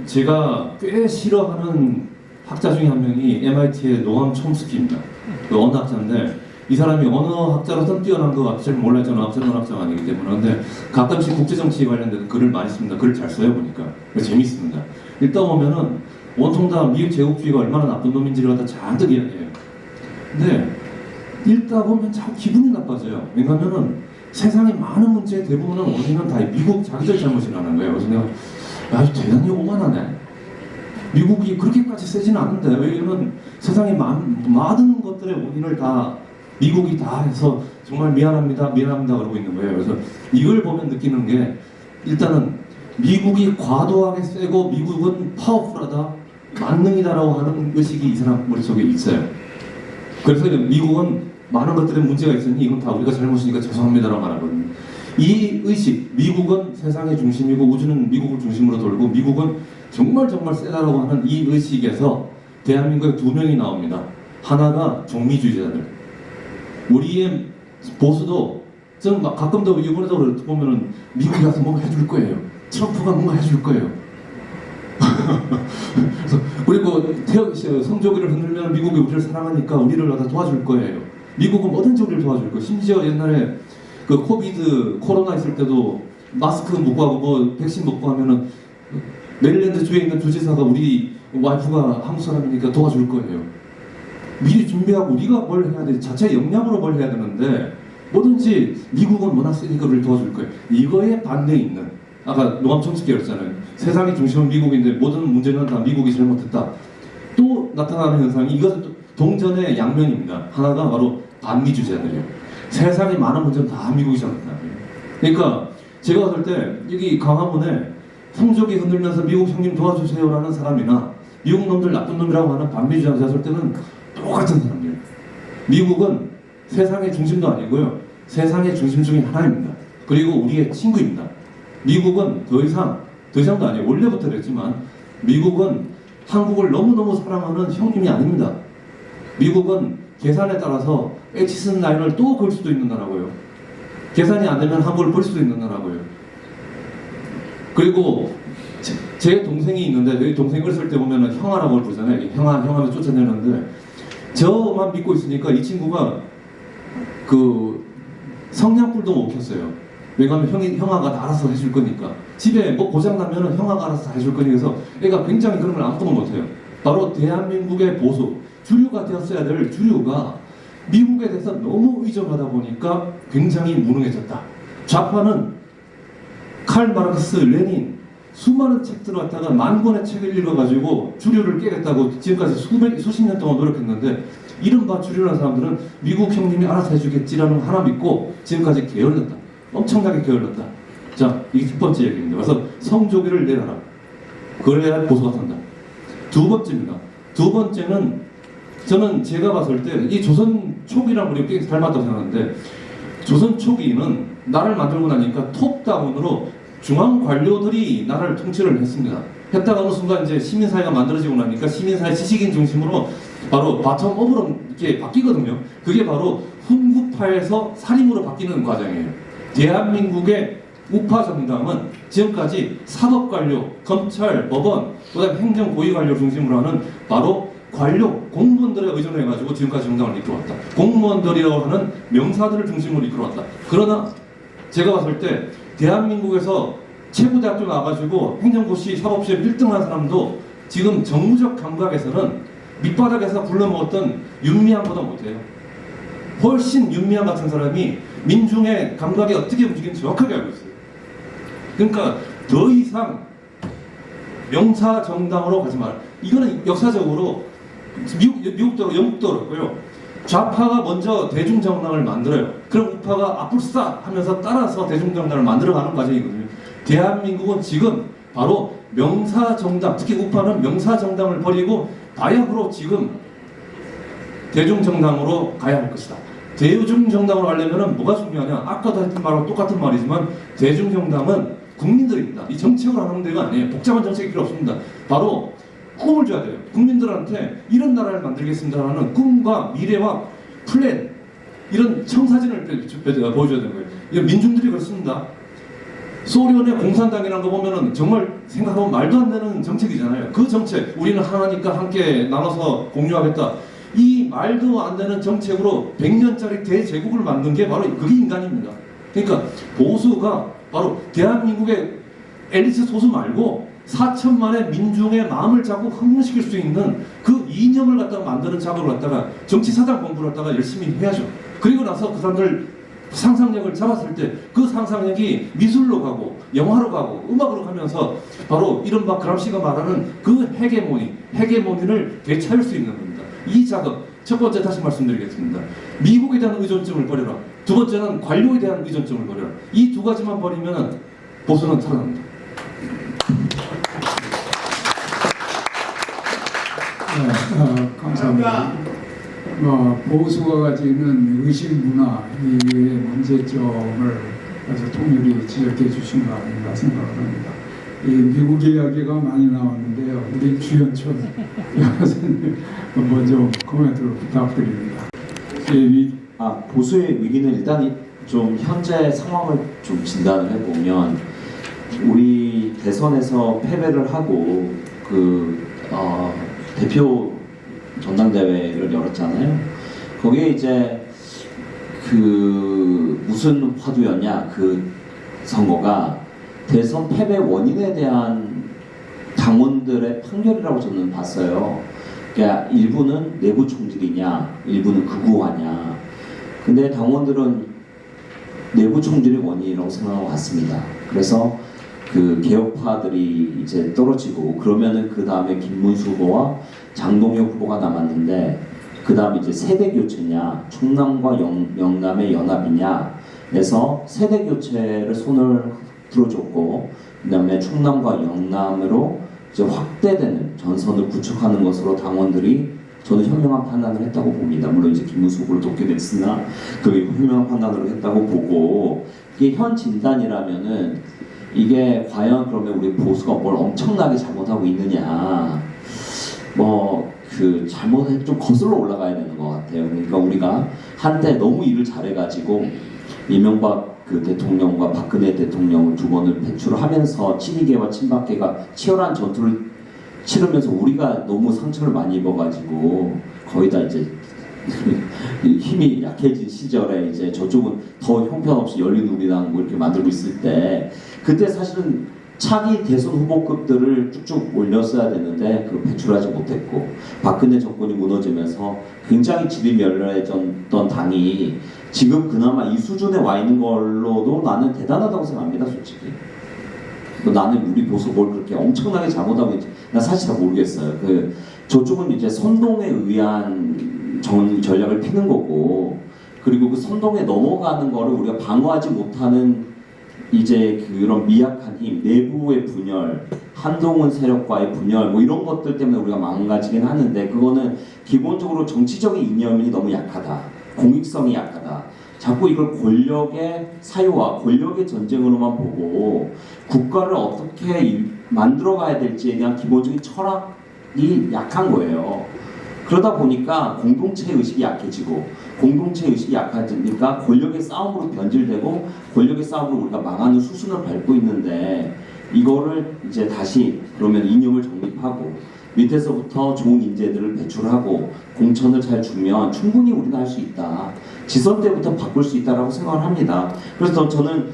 제가 꽤 싫어하는 학자 중에 한 명이 MIT의 노암 촘스키입니다. 그 언어학자인데 이 사람이 언어학자로서는 뛰어난 것 같지 잘 몰라요. 저는 언어학자가 아니기 때문에. 그런데 가끔씩 국제정치에 관련된 글을 많이 씁니다. 글을 잘 써요 보니까. 재밌습니다. 읽다 보면은 온통 다 미국 제국주의가 얼마나 나쁜 놈인지를 갖다 잔뜩 이야기해요. 근데 읽다 보면 자꾸 기분이 나빠져요. 왜냐하면은 세상의 많은 문제의 대부분은 원인은 다 미국 자기들 잘못이라는 거예요. 그래서 내가 아주 대단히 오만하네. 미국이 그렇게까지 세지는 않는데 왜 이런 세상의 많은 것들의 원인을 다 미국이 다 해서 정말 미안합니다 그러고 있는 거예요. 그래서 이걸 보면 느끼는 게 일단은 미국이 과도하게 세고 미국은 파워풀하다, 만능이다라고 하는 의식이 이 사람 머릿속에 있어요. 그래서 미국은 많은 것들에 문제가 있으니 이건 다 우리가 잘못이니까 죄송합니다라고 말하거든요. 이 의식, 미국은 세상의 중심이고 우주는 미국을 중심으로 돌고 미국은 정말 세다라고 하는 이 의식에서 대한민국에 두 명이 나옵니다. 하나가 종미주의자들. 우리의 보수도 저는 가끔도 이번에도 보면은 미국이 가서 뭔가 해줄 거예요. 트럼프가 뭔가 해줄 거예요. 그리고 성조기를 흔들면 미국이 우리를 사랑하니까 우리를 갖다 도와줄 거예요. 미국은 뭐든지 우리를 도와줄 거예요. 심지어 옛날에 그 코로나 있을 때도 마스크 먹고 하고 뭐 백신 먹고 하면은 메릴랜드 주에 있는 주지사가 우리 와이프가 한국 사람이니까 도와줄 거예요. 미리 준비하고 우리가 뭘 해야 돼? 자체 역량으로 뭘 해야 되는데 뭐든지 미국은 워낙 세니까 우리를 도와줄 거예요. 이거에 반대에 있는 아까 노암 촘스키가 그랬잖아요. 세상의 중심은 미국인데 모든 문제는 다 미국이 잘못했다. 또 나타나는 현상이 이것은 동전의 양면입니다. 하나가 바로 반미주의자들이에요. 세상의 많은 문제는 다 미국이 잘못했다. 그러니까 제가 봤을 때 여기 광화문에 성조기 흔들면서 미국 형님 도와주세요라는 사람이나 미국 놈들 나쁜 놈이라고 하는 반미주의자 봤을 때는 똑같은 사람이에요. 미국은 세상의 중심도 아니고요. 세상의 중심 중에 하나입니다. 그리고 우리의 친구입니다. 미국은 더 이상도 아니에요. 원래부터 그랬지만 미국은 한국을 너무너무 사랑하는 형님이 아닙니다. 미국은 계산에 따라서 에치슨 라인을 또 걸 수도 있는 나라고요. 계산이 안 되면 한국을 볼 수도 있는 나라고요. 그리고 제 동생이 있는데 저희 동생이 어렸을 때 보면 형아라고 부르잖아요. 형아면 쫓아내는데 저만 믿고 있으니까 이 친구가 그 성냥불도 못 켰어요. 왜냐하면 형아가 다 알아서 해줄 거니까. 집에 뭐 고장나면 형아가 알아서 다 해줄 거니까. 그래서 애가 굉장히 그런 걸 아무것도 못해요. 바로 대한민국의 보수, 주류가 되었어야 될 주류가 미국에 대해서 너무 의존하다 보니까 굉장히 무능해졌다. 좌파는 칼 마르크스, 레닌 수많은 책들을 갖다가 만 권의 책을 읽어가지고 주류를 깨겠다고 지금까지 수십 년 동안 노력했는데 이른바 주류라는 사람들은 미국 형님이 알아서 해주겠지라는 거 하나 믿고 지금까지 게을렀다. 엄청나게 게을렀다. 자, 이게 첫 번째 얘기입니다. 그래서 성조기를 내려라. 그래야 보수가 산다. 두 번째입니다. 두 번째는 저는 제가 봤을 때 이 조선 초기랑 우리 꽤 닮았다고 생각하는데 조선 초기는 나라를 만들고 나니까 톱다운으로 중앙 관료들이 나라를 통치를 했습니다. 했다가 어느 순간 이제 시민사회가 만들어지고 나니까 시민사회 지식인 중심으로 바로 바텀업으로 이렇게 바뀌거든요. 그게 바로 훈구파에서 사림으로 바뀌는 과정이에요. 대한민국의 우파 정당은 지금까지 사법관료, 검찰, 법원, 그다음 행정고위관료 중심으로 하는 바로 관료, 공무원들에 의존해가지고 지금까지 정당을 이끌어왔다. 공무원들이라고 하는 명사들을 중심으로 이끌어왔다. 그러나 제가 봤을 때 대한민국에서 최고대학교 나와가지고 행정고시, 사법시험 1등한 사람도 지금 정무적 감각에서는 밑바닥에서 굴러먹었던 윤미향보다 못해요. 훨씬 윤미향 같은 사람이 민중의 감각이 어떻게 움직이는지 정확하게 알고 있어요. 그러니까 더 이상 명사 정당으로 가지 마라. 이거는 역사적으로 미국도 영국도 그렇고요. 좌파가 먼저 대중정당을 만들어요. 그럼 우파가 아뿔싸 하면서 따라서 대중정당을 만들어가는 과정이거든요. 대한민국은 지금 바로 명사정당, 특히 우파는 명사정당을 버리고 바야흐로 지금 대중정당으로 가야 할 것이다. 대중정당으로 가려면 뭐가 중요하냐? 아까도 했던 말하고 똑같은 말이지만 대중정당은 국민들입니다. 이 정책으로 하는 데가 아니에요. 복잡한 정책이 필요 없습니다. 바로 꿈을 줘야 돼요. 국민들한테 이런 나라를 만들겠습니다라는 꿈과 미래와 플랜, 이런 청사진을 보여줘야 되는 거예요. 이거 민중들이 그렇습니다. 소련의 공산당이라는 거 보면은 정말 생각하면 말도 안 되는 정책이잖아요. 그 정책, 우리는 하나니까 함께 나눠서 공유하겠다. 이 말도 안 되는 정책으로 100년짜리 대제국을 만든 게 바로 그게 인간입니다. 그러니까 보수가 바로 대한민국의 엘리트 소수 말고 4천만의 민중의 마음을 잡고 흥분시킬 수 있는 그 이념을 갖다가 만드는 작업을 갖다가 정치사상 공부를 갖다가 열심히 해야죠. 그리고 나서 그 사람들 상상력을 잡았을 때 그 상상력이 미술로 가고 영화로 가고 음악으로 가면서 바로 이른바 그람시가 말하는 그 헤게모니를 되찾을 수 있는 겁니다. 이 작업, 첫 번째 다시 말씀드리겠습니다. 미국에 대한 의존증을 버려라. 두 번째는 관료에 대한 의존증을 버려라. 이 두 가지만 버리면 보수는 살아납니다. 감사합니다. 보수가 가지는 의식 문화 이 문제점을 아주 통일이 지적해 주신 거 아닌가 생각을 합니다. 이 미국 이야기가 많이 나왔는데요. 우리 주연철 변호사님 먼저 코멘트를 부탁드립니다. 보수의 위기는 일단 좀 현재 상황을 좀 진단을 해보면 우리 대선에서 패배를 하고 대표 전당대회를 열었잖아요. 거기에 이제 무슨 화두였냐, 그 선거가 대선 패배 원인에 대한 당원들의 판결이라고 저는 봤어요. 그러니까 일부는 내부 총질이냐, 일부는 극우화냐. 근데 당원들은 내부 총질이 원인이라고 생각하고 왔습니다. 그래서 개혁파들이 이제 떨어지고 그러면은 그 다음에 김문수 후보와 장동혁 후보가 남았는데 그 다음에 이제 세대 교체냐, 충남과 영남의 연합이냐 해서 세대 교체를 손을 들어줬고 그 다음에 충남과 영남으로 이제 확대되는 전선을 구축하는 것으로 당원들이 저는 현명한 판단을 했다고 봅니다. 물론 이제 김문수 후보를 돕게 됐으나 그 현명한 판단을 했다고 보고 이게 현 진단이라면은 이게 과연 그러면 우리 보수가 뭘 엄청나게 잘못하고 있느냐 잘못해 좀 거슬러 올라가야 되는 것 같아요. 그러니까 우리가 한때 너무 일을 잘해가지고 이명박 대통령과 박근혜 대통령을 두 번을 배출하면서 친이계와 친박계가 치열한 전투를 치르면서 우리가 너무 상처를 많이 입어가지고 거의 다 이제 힘이 약해진 시절에 이제 저쪽은 더 형편없이 열린우리당 이렇게 만들고 있을 때 그때 사실은 차기 대선 후보급들을 쭉쭉 올렸어야 되는데 그걸 배출하지 못했고 박근혜 정권이 무너지면서 굉장히 질이 멸렬해졌던 당이 지금 그나마 이 수준에 와 있는 걸로도 나는 대단하다고 생각합니다, 솔직히. 나는 우리 보수 뭘 그렇게 엄청나게 잘못하고 있지 나 사실 잘 모르겠어요. 저쪽은 이제 선동에 의한 전략을 피는 거고 그리고 그 선동에 넘어가는 거를 우리가 방어하지 못하는 이제 그런 미약한 힘, 내부의 분열, 한동훈 세력과의 분열 이런 것들 때문에 우리가 망가지긴 하는데 그거는 기본적으로 정치적인 이념이 너무 약하다. 공익성이 약하다. 자꾸 이걸 권력의 사유와 권력의 전쟁으로만 보고 국가를 어떻게 만들어가야 될지에 대한 기본적인 철학이 약한 거예요. 그러다 보니까 공동체 의식이 약해지고 공동체 의식이 약해지니까 권력의 싸움으로 변질되고 권력의 싸움으로 우리가 망하는 수순을 밟고 있는데 이거를 이제 다시 그러면 이념을 정립하고 밑에서부터 좋은 인재들을 배출하고 공천을 잘 주면 충분히 우리가 할 수 있다. 지선 때부터 바꿀 수 있다라고 생각을 합니다. 그래서 저는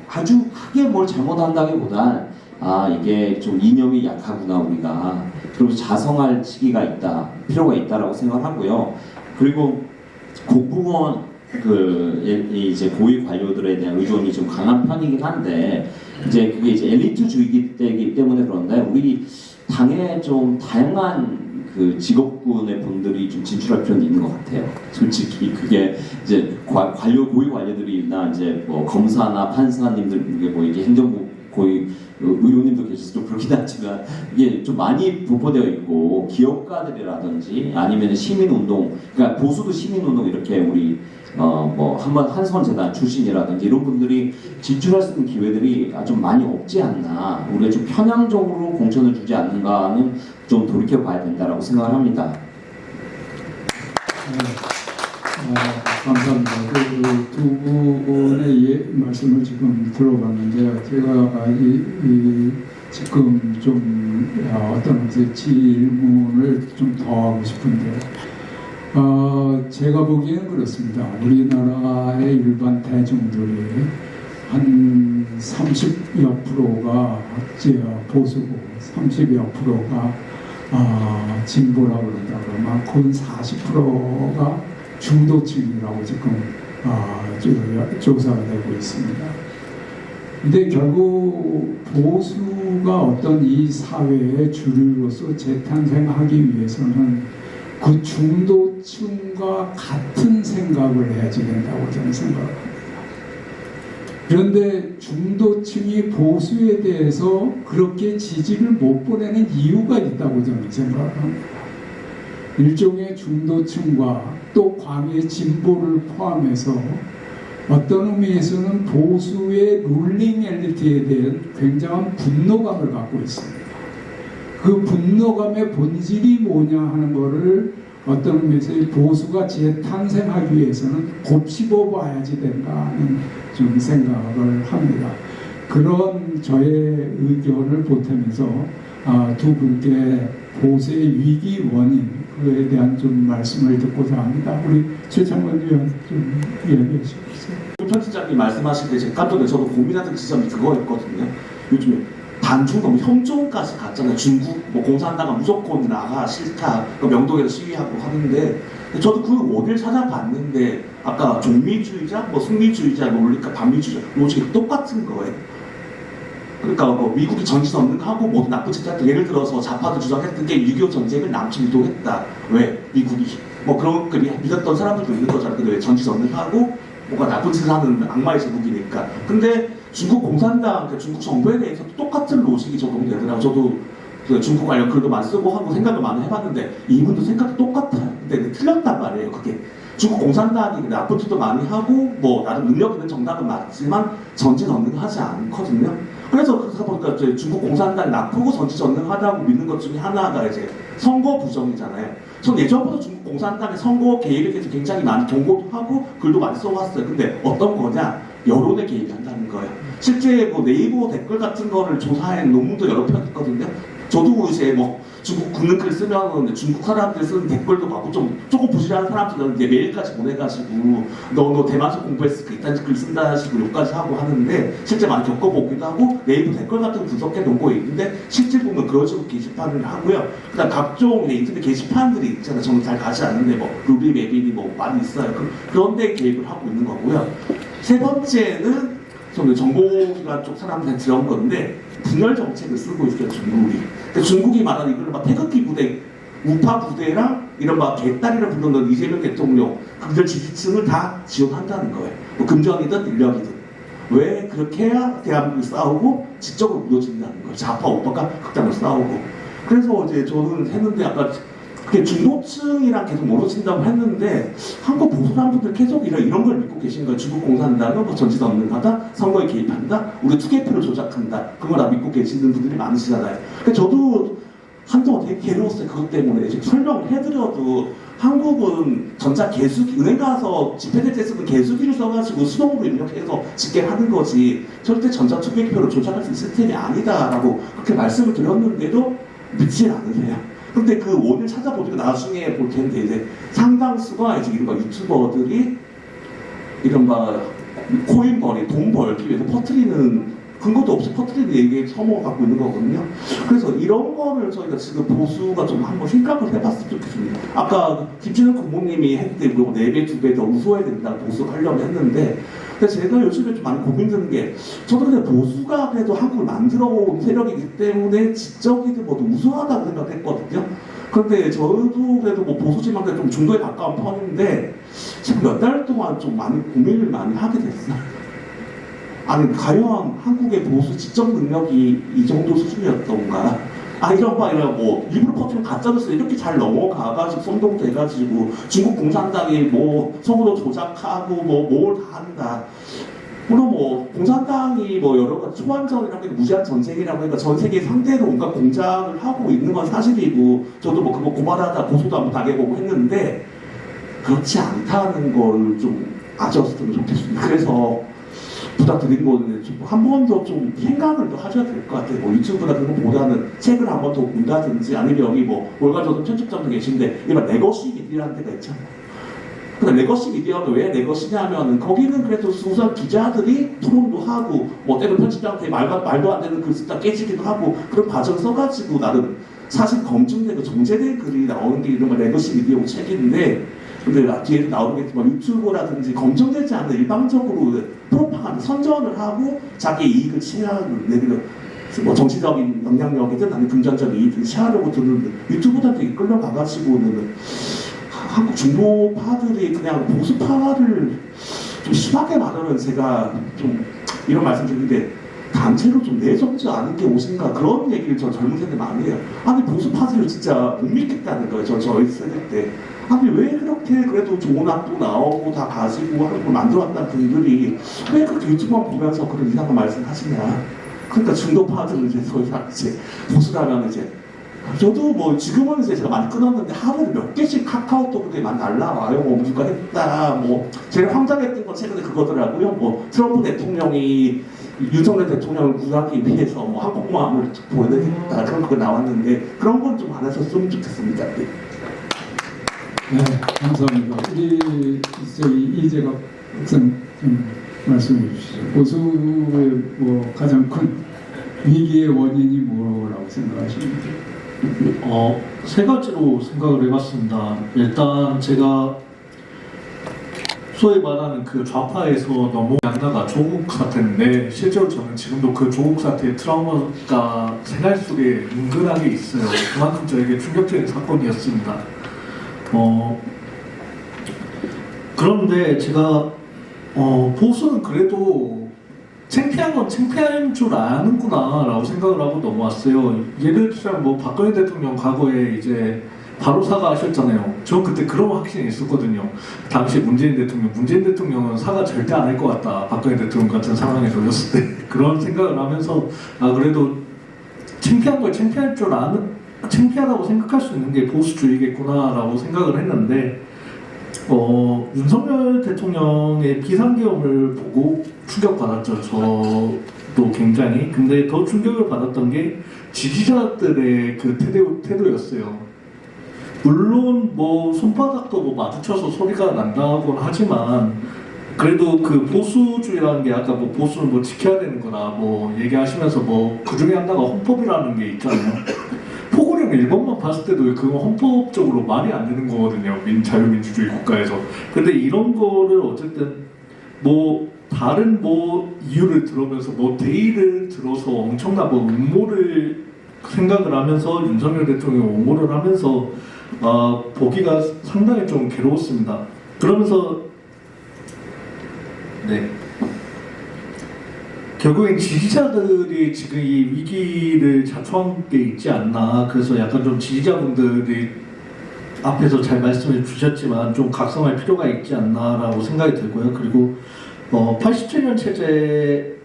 아주 크게 뭘 잘못한다기보단 이게 좀 이념이 약하구나 우리가. 그리고 자성할 시기가 있다, 필요가 있다라고 생각을 하고요. 그리고 국부원 이제 고위 관료들에 대한 의존이 좀 강한 편이긴 한데 이제 그게 이제 엘리트주의이기 때문에 그런데 우리 당에 좀 다양한 직업군의 분들이 좀 진출할 필요는 있는 것 같아요. 솔직히 그게 이제 고위 관료들이나 이제 검사나 판사님들 이게 행정부 고위 의원님도 계셔서 좀 그렇긴 하지만 이게 좀 많이 분포되어 있고 기업가들이라든지 아니면 시민운동, 그러니까 보수도 시민운동 이렇게 우리 한선재단 출신이라든지 이런 분들이 진출할 수 있는 기회들이 좀 많이 없지 않나. 우리가 좀 편향적으로 공천을 주지 않는가는 좀 돌이켜 봐야 된다라고 생각을 합니다. 감사합니다. 두 분의 말씀을 지금 들어봤는데요. 제가 지금 좀 어떤 질문을 좀 더 하고 싶은데요. 제가 보기에는 그렇습니다. 우리나라의 일반 대중들이 한 30여 프로가 보수고 30여 프로가 진보라고 그런다 그러면 곧 40%가 중도층이라고 지금 조사가 되고 있습니다. 근데 결국 보수가 어떤 이 사회의 주류로서 재탄생하기 위해서는 그 중도층과 같은 생각을 해야지 된다고 저는 생각합니다. 그런데 중도층이 보수에 대해서 그렇게 지지를 못 보내는 이유가 있다고 저는 생각합니다. 일종의 중도층과 또 광의 진보를 포함해서 어떤 의미에서는 보수의 룰링 엘리트에 대한 굉장한 분노감을 갖고 있습니다. 그 분노감의 본질이 뭐냐 하는 것을 어떤 의미에서 이 보수가 재탄생하기 위해서는 곱씹어 봐야지 된다 하는 좀 생각을 합니다. 그런 저의 의견을 보태면서 두 분께 보수의 위기 원인 그에 대한 좀 말씀을 듣고자 합니다. 우리 최창원 의원 좀 이야기해 주시겠어요? 편집장님 말씀하실 때 제가 깜짝 놀라서 저도 고민하는 지점이 그거였거든요. 요즘에 단중 너무 형종까지 갔잖아요. 중국 뭐 공산당은 무조건 나가 싫다. 명동에서 시위하고 하는데 저도 그 원인을 찾아봤는데 아까 종미주의자, 뭐 승리주의자 논리가 반미주의자 로직이 똑같은 거예요. 그러니까 뭐 미국이 전지전능하고 모든 나쁜 짓 했다. 예를 들어서 좌파도 주장했던 게 6.25 전쟁을 남측이 도했다. 왜? 미국이 뭐 그런 그 믿었던 사람들도 있는 거잖아요. 근데 왜 전지전능하고 뭔가 나쁜 짓을 하는 악마의 제국이니까. 근데 중국 공산당, 그러니까 중국 정부에 대해서도 똑같은 로직이 적용이 되더라고요. 저도 그 중국 관련 글도 많이 쓰고 하고 생각을 많이 해봤는데 이분도 생각이 똑같아요. 근데 틀렸단 말이에요. 그게 중국 공산당이 나쁜 짓도 많이 하고 뭐 나름 능력 있는 정당은 맞지만 전지전능하지 않거든요. 그래서 그러다 보니까 이제 중국 공산당이 나쁘고 전지전능하다고 믿는 것 중에 하나가 이제 선거 부정이잖아요. 전 예전부터 중국 공산당의 선거 개입에 대해서 굉장히 많이 경고도 하고 글도 많이 써왔어요. 근데 어떤 거냐? 여론에 개입한다는 거예요. 실제 뭐 네이버 댓글 같은 거를 조사한 논문도 여러 편 있거든요. 저도 이제 뭐 중국 굽는 글 쓰면 중국 사람들 쓰는 댓글도 받고 조금 부실한 사람들은 이제 메일까지 보내가지고 너 대만서 공부했을 때 이딴 글 쓴다 식으로 욕까지 하고 하는데 실제 많이 겪어보기도 하고 네이버 댓글 같은 거 분석해 놓은 거 있는데 실제 보면 그런 식으로 게시판을 하고요. 그다음 각종 인터넷 게시판들이 있잖아요. 저는 잘 가지 않는데 뭐 루비 맵인이 뭐 많이 있어요. 그런데 개입을 하고 있는 거고요. 세 번째는 저는 정보기관 쪽 사람들한테 들은 건데 분열 정책을 쓰고 있어요. 중국이. 근데 중국이 말하는 이걸 막 태극기 부대, 우파 부대랑 이런 막 개딸이라 부르는 이재명 대통령 그들 지지층을 다 지원한다는 거예요. 뭐 금전이든 인력이든. 왜 그렇게 해야 대한민국이 싸우고 지적으로 무너진다는 거예요. 좌파 우파가 극단으로 싸우고. 그래서 이제 저는 했는데 아까 그게 중도층이랑 계속 멀어진다고 했는데 한국 보수 사람들 계속 이런 걸 믿고 계신 거예요. 중국 공산당은 뭐 전지전능하다, 선거에 개입한다, 우리 투개표를 조작한다. 그걸 다 믿고 계시는 분들이 많으시잖아요. 그러니까 저도 한동안 되게 괴로웠어요. 그것 때문에 지금 설명을 해드려도 한국은 전자 개수기, 은행 가서 집회될 때 쓰는 개수기를 써가지고 수동으로 입력해서 집계하는 거지 절대 전자 투개표를 조작할 수 있는 시스템이 아니다라고 그렇게 말씀을 드렸는데도 믿지 않으세요. 근데 그 원인을 찾아보니까 나중에 볼 텐데 이제 상당수가 이제 이른바 유튜버들이 이른바 코인벌이 돈 벌기 위해서 퍼뜨리는 근거도 없이 퍼뜨리는 얘기에 혐오를 갖고 있는 거거든요. 그래서 이런 거를 저희가 지금 보수가 좀 한번 생각을 해봤으면 좋겠습니다. 아까 김진욱 고모님이 했는데 뭐 4배, 2배 더 우수해야 된다 보수가 하려고 했는데 근데 제가 요즘에 좀 많이 고민되는 게 저도 그냥 보수가 그래도 한국을 만들어 온 세력이기 때문에 지적이든 뭐든 우수하다고 생각했거든요. 그런데 저도 그래도 뭐 보수지만 그래도 좀 중도에 가까운 편인데 지금 몇 달 동안 좀 많이 고민을 많이 하게 됐어요. 아니 과연 한국의 보수 지적 능력이 이 정도 수준이었던가? 이런 뭐 일부러 퍼뜨리면 가짜뉴스 이렇게 잘 넘어가가지고 선동돼가지고 중국 공산당이 뭐 선거도 조작하고 뭐 뭘 다 한다. 물론 뭐 공산당이 뭐 여러 가지 초안전이라고 해도 무제한 전쟁이라고 하니까 전 세계 상대로 온갖 공작을 하고 있는 건 사실이고 저도 뭐 그거 고발하다 고소도 한번 당해보고 했는데 그렇지 않다는 걸 좀 아셨으면 좋겠습니다. 그래서 부탁드린 거는 한 번 더 좀 생각을 더 하셔야 될 것 같아요. 뭐 유튜브나 그런 거보다는 책을 한 번 더 본다든지 아니면 여기 뭐 월가조선 편집자도 계신데 이런 레거시 미디어라는 데가 있잖아요. 근데 레거시 미디어는 왜 레거시냐면은 거기는 그래도 우선 기자들이 토론도 하고 뭐 때로 편집자한테 말도 안 되는 글 쓰다 깨지기도 하고 그런 과정 써가지고 나름 사실 검증되고 정제된 글이 나오는 게 이런 거 레거시 미디어 책인데 근데 뒤에서 나오겠지만 유튜브라든지 검증되지 않는 일방적으로 프로파간다 선전을 하고 자기 이익을 취하는 내기는 뭐 정치적인 영향력이든 아니면 금전적인 이익을 취하려고 드는 유튜브한테 끌려가가지고는 한국 중도파들이 그냥 보수파를 좀 심하게 말하면 제가 좀 이런 말씀 드리는데 단체로 좀 내정지 않은 게 옷인가 그런 얘기를 저 젊은 세대 많이 해요. 아니 보수 파지를 진짜 못 믿겠다는 거예요. 저희 세대 때. 아니 왜 그렇게 그래도 좋은 학도 나오고 다 가지고 하는 걸 만들어왔다는 분들이 왜 그렇게 유튜브만 보면서 그런 이상한 말씀을 하시냐. 그러니까 중도 파들은 이제 더 이상 이제 보수라면 이제 저도 뭐 지금은 이제 제가 많이 끊었는데 하루에 몇 개씩 카카오톡에 많이 날라와요. 뭐 누가 했다. 뭐 제일 황당했던 건 최근에 그거더라고요. 뭐 트럼프 대통령이 윤석열 대통령을 구하기 위해서 뭐 항공모함을 보내겠다 그런 거 나왔는데 그런 건 좀 안 하셨으면 좋겠습니다. 네. 네, 감사합니다. 우리 저희 이재갑 박사님 좀 말씀해 주시죠. 보수의 뭐 가장 큰 위기의 원인이 뭐라고 생각하십니까? 세 가지로 생각을 해봤습니다. 일단 제가 소위 말하는 그 좌파에서 너무 하나가 조국 사태인데 실제로 저는 지금도 그 조국 사태의 트라우마가 생활 속에 은근하게 있어요. 그만큼 저에게 충격적인 사건이었습니다. 그런데 제가 보수는 그래도 창피한 건 창피한 줄 아는구나 라고 생각을 하고 넘어왔어요. 예를 들자면 뭐 박근혜 대통령 과거에 이제 바로 사과하셨잖아요. 저 그때 그런 확신이 있었거든요. 당시 문재인 대통령은 사과 절대 안 할 것 같다. 박근혜 대통령 같은 상황에 놓였을 때 그런 생각을 하면서 그래도 창피한 걸 창피하다고 생각할 수 있는 게 보수주의겠구나라고 생각을 했는데 윤석열 대통령의 비상계엄을 보고 충격받았죠. 저도 굉장히. 근데 더 충격을 받았던 게 지지자들의 그 태도였어요. 물론 뭐 손바닥도 뭐 마주쳐서 소리가 난다고는 하지만 그래도 그 보수주의라는 게 아까 뭐 보수를 뭐 지켜야 되는 거나 뭐 얘기하시면서 뭐 그 중에 하나가 헌법이라는 게 있잖아요. 포고령 1번만 봤을 때도 그건 헌법적으로 말이 안 되는 거거든요. 자유민주주의 국가에서. 근데 이런 거를 어쨌든 뭐 다른 뭐 이유를 들으면서 뭐 대의를 들어서 엄청난 뭐 음모를 생각을 하면서 윤석열 대통령이 옹호를 하면서 보기가 상당히 좀 괴로웠습니다. 그러면서 네. 결국엔 지지자들이 지금 이 위기를 자초한 게 있지 않나. 그래서 약간 좀 지지자분들이 앞에서 잘 말씀해 주셨지만 좀 각성할 필요가 있지 않나라고 생각이 들고요. 그리고 87년 체제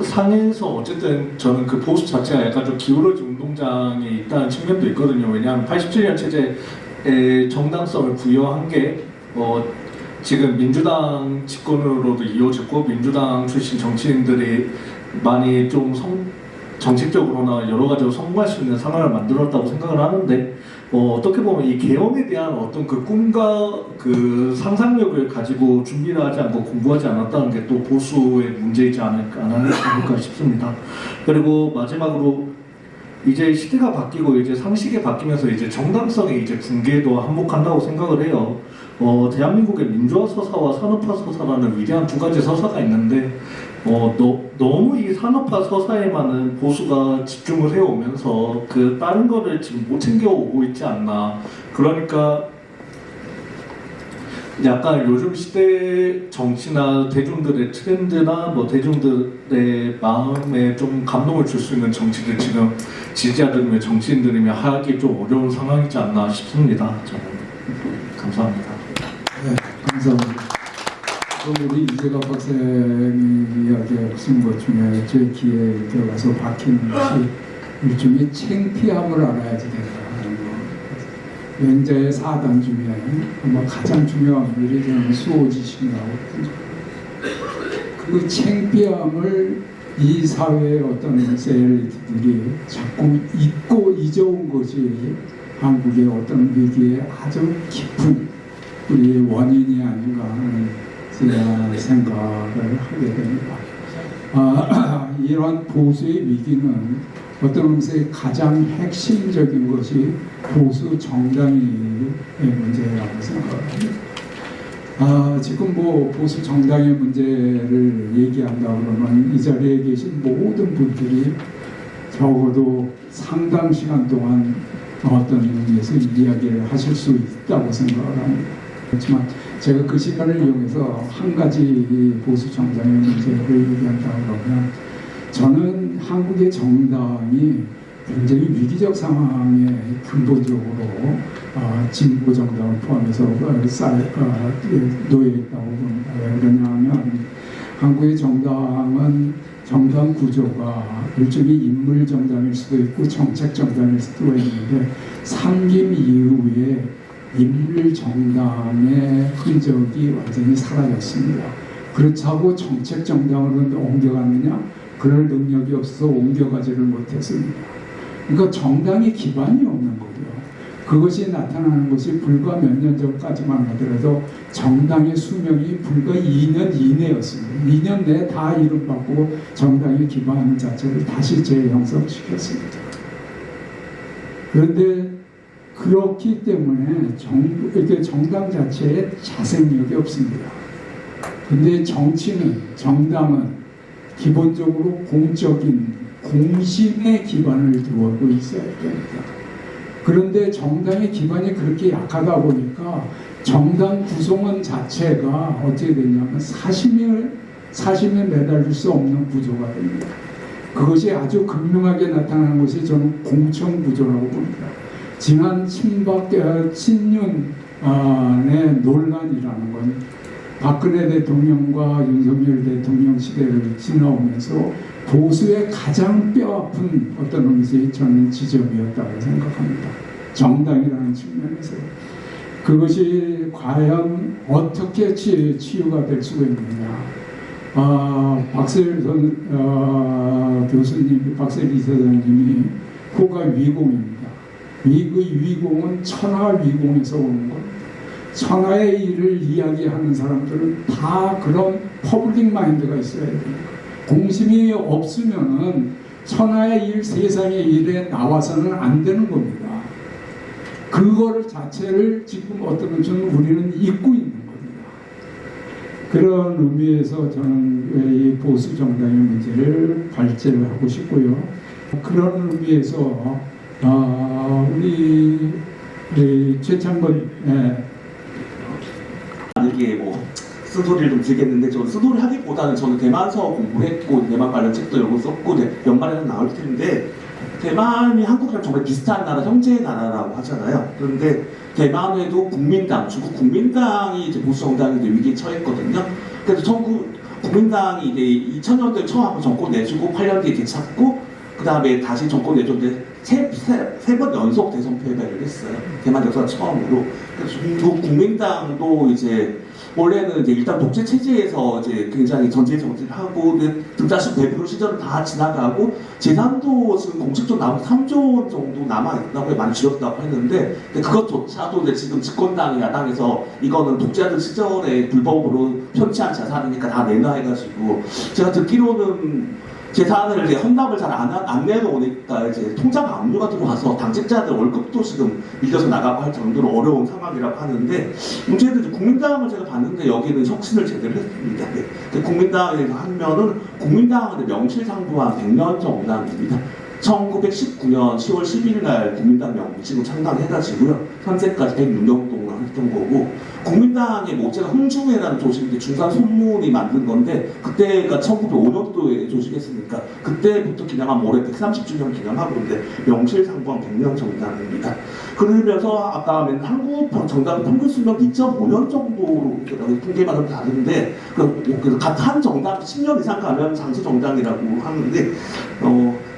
상에서 어쨌든 저는 그 보수 자체가 약간 좀 기울어진 운동장에 있다는 측면도 있거든요. 왜냐하면 87년 체제의 정당성을 부여한 게 지금 민주당 집권으로도 이어졌고 민주당 출신 정치인들이 많이 좀 정책적으로나 여러 가지로 성공할 수 있는 상황을 만들었다고 생각을 하는데 어떻게 보면 이 개헌에 대한 어떤 그 꿈과 그 상상력을 가지고 준비를 하지 않고 공부하지 않았다는 게 또 보수의 문제이지 않을까 싶습니다. 그리고 마지막으로 이제 시대가 바뀌고 이제 상식이 바뀌면서 이제 정당성이 이제 붕괴도 한몫한다고 생각을 해요. 대한민국의 민주화 서사와 산업화 서사라는 위대한 두 가지 서사가 있는데 너무 이 산업화 서사에만은 보수가 집중을 해오면서 그 다른 거를 지금 못 챙겨오고 있지 않나. 그러니까 약간 요즘 시대 정치나 대중들의 트렌드나 뭐 대중들의 마음에 좀 감동을 줄 수 있는 정치를 지금 지지자들이며 정치인들이며 하기 좀 어려운 상황이지 않나 싶습니다. 저는 감사합니다. 네, 감사합니다. 그럼 우리 이재갑 박사님이 이야기하신 것 중에 제 귀에 들어가서 박힌 것이 일종의 창피함을 알아야지 된다 하는 거. 연자의 4단 중에 아마 가장 중요한 일이 저는 수호지심이라고 하거든요. 그 창피함을 이 사회의 어떤 셀리트들이 자꾸 잊고 잊어온 것이 한국의 어떤 위기에 아주 깊은 우리의 원인이 아닌가 하는 생각을 하게 됩니다. 이러한 보수의 위기는 어떤 의미에서 가장 핵심적인 것이 보수 정당의 문제라고 생각합니다. 지금 뭐 보수 정당의 문제를 얘기한다 그러면 이 자리에 계신 모든 분들이 적어도 상당 시간 동안 어떤 의미에서 이야기를 하실 수 있다고 생각을 합니다. 그렇지만 제가 그 시간을 이용해서 한 가지 보수 정당의 문제를 얘기한다 그러면 저는 한국의 정당이 굉장히 위기적 상황에 근본적으로 진보 정당을 포함해서 놓여 있다고 봅니다. 왜 그러냐면 한국의 정당은 정당 구조가 일종의 인물 정당일 수도 있고 정책 정당일 수도 있는데 상김 이후에 인물 정당의 흔적이 완전히 사라졌습니다. 그렇다고 정책 정당으로 옮겨갔느냐? 그럴 능력이 없어서 옮겨가지를 못했습니다. 그러니까 정당의 기반이 없는 거죠. 그것이 나타나는 것이 불과 몇 년 전까지만 하더라도 정당의 수명이 불과 2년 이내였습니다. 2년 내에 다 이름받고 정당의 기반 자체를 다시 재형성시켰습니다. 그런데 그렇기 때문에 정당 자체에 자생력이 없습니다. 근데 정치는, 정당은 기본적으로 공적인 공신의 기반을 두고 있어야 됩니다. 그런데 정당의 기반이 그렇게 약하다 보니까 정당 구성원 자체가 어떻게 되냐면 사심에 매달릴 수 없는 구조가 됩니다. 그것이 아주 극명하게 나타나는 것이 저는 공천 구조라고 봅니다. 지난 친윤의 논란이라는 건 박근혜 대통령과 윤석열 대통령 시대를 지나오면서 보수의 가장 뼈아픈 어떤 의미에서 저는 지점이었다고 생각합니다. 정당이라는 측면에서. 그것이 과연 어떻게 치유가 될 수가 있느냐. 박세일 교수님, 박세일 이사장님이 호가 위공입니다. 위공은 천하위공에서 오는 겁니다. 천하의 일을 이야기하는 사람들은 다 그런 퍼블릭 마인드가 있어야 됩니다. 공심이 없으면은 천하의 일, 세상의 일에 나와서는 안 되는 겁니다. 그거를 자체를 지금 어떤 면에서는 우리는 잊고 있는 겁니다. 그런 의미에서 저는 이 보수 정당의 문제를 발제를 하고 싶고요. 그런 의미에서 우리 최창건 이게 뭐 쓴소리를 좀 들겠는데 저는 쓴소리 하기보다는 저는 대만서 공부했고 대만 관련 책도 여러 권 썼고 연말에는 나올 텐데 대만이 한국이랑 정말 비슷한 나라, 형제의 나라라고 하잖아요. 그런데 대만에도 국민당, 중국 국민당이 이제 보수 정당이 이제 위기에 처했거든요. 그래서 국민당이 이제 2000년도에 처음 한번 정권 내주고 8년 뒤에 되찾고 그 다음에 다시 정권 내줬는데 세 번 연속 대선 패배를 했어요. 대만 역사 처음으로. 그래서 중국 국민당도 이제 원래는 이제 일단 독재 체제에서 이제 굉장히 전제 정치를 하고 등자식 배분 시절을 다 지나가고 재산도 지금 공식적으로 남은 3조 원 정도 남아 있다고 많이 줄였다고 했는데 그것조차도 이제 지금 집권당이 야당에서 이거는 독재하던 시절에 불법으로 편취한 재산이니까 다 내놔 해가지고 제가 듣기로는 재산을 이제 헌납을 잘 안 내놓으니까 이제 통장 압류가 들어와서 당직자들 월급도 지금 밀려서 나가고 할 정도로 어려운 상황이라고 하는데 문제는 이제 국민당을 제가 봤는데 여기는 혁신을 제대로 했습니다. 국민당에서 하면은 국민당은 명실상부한 100년 정당입니다. 1919년 10월 11일 날 국민당 명칭을 창당해가지고요. 현재까지 106년 동안 했던 거고 국민당의 모체가 흥중회라는 조직인데 중산 손문이 만든 건데 그때가 1905년도에 조직했으니까 그때부터 기념한 올해 130주년 기념하고 있는데 명실상부한 100년 정당입니다. 그러면서 아까 한국 정당 평균 수명 2.5년 정도로 통계만은 다른데 한 정당 10년 이상 가면 장수 정당이라고 하는데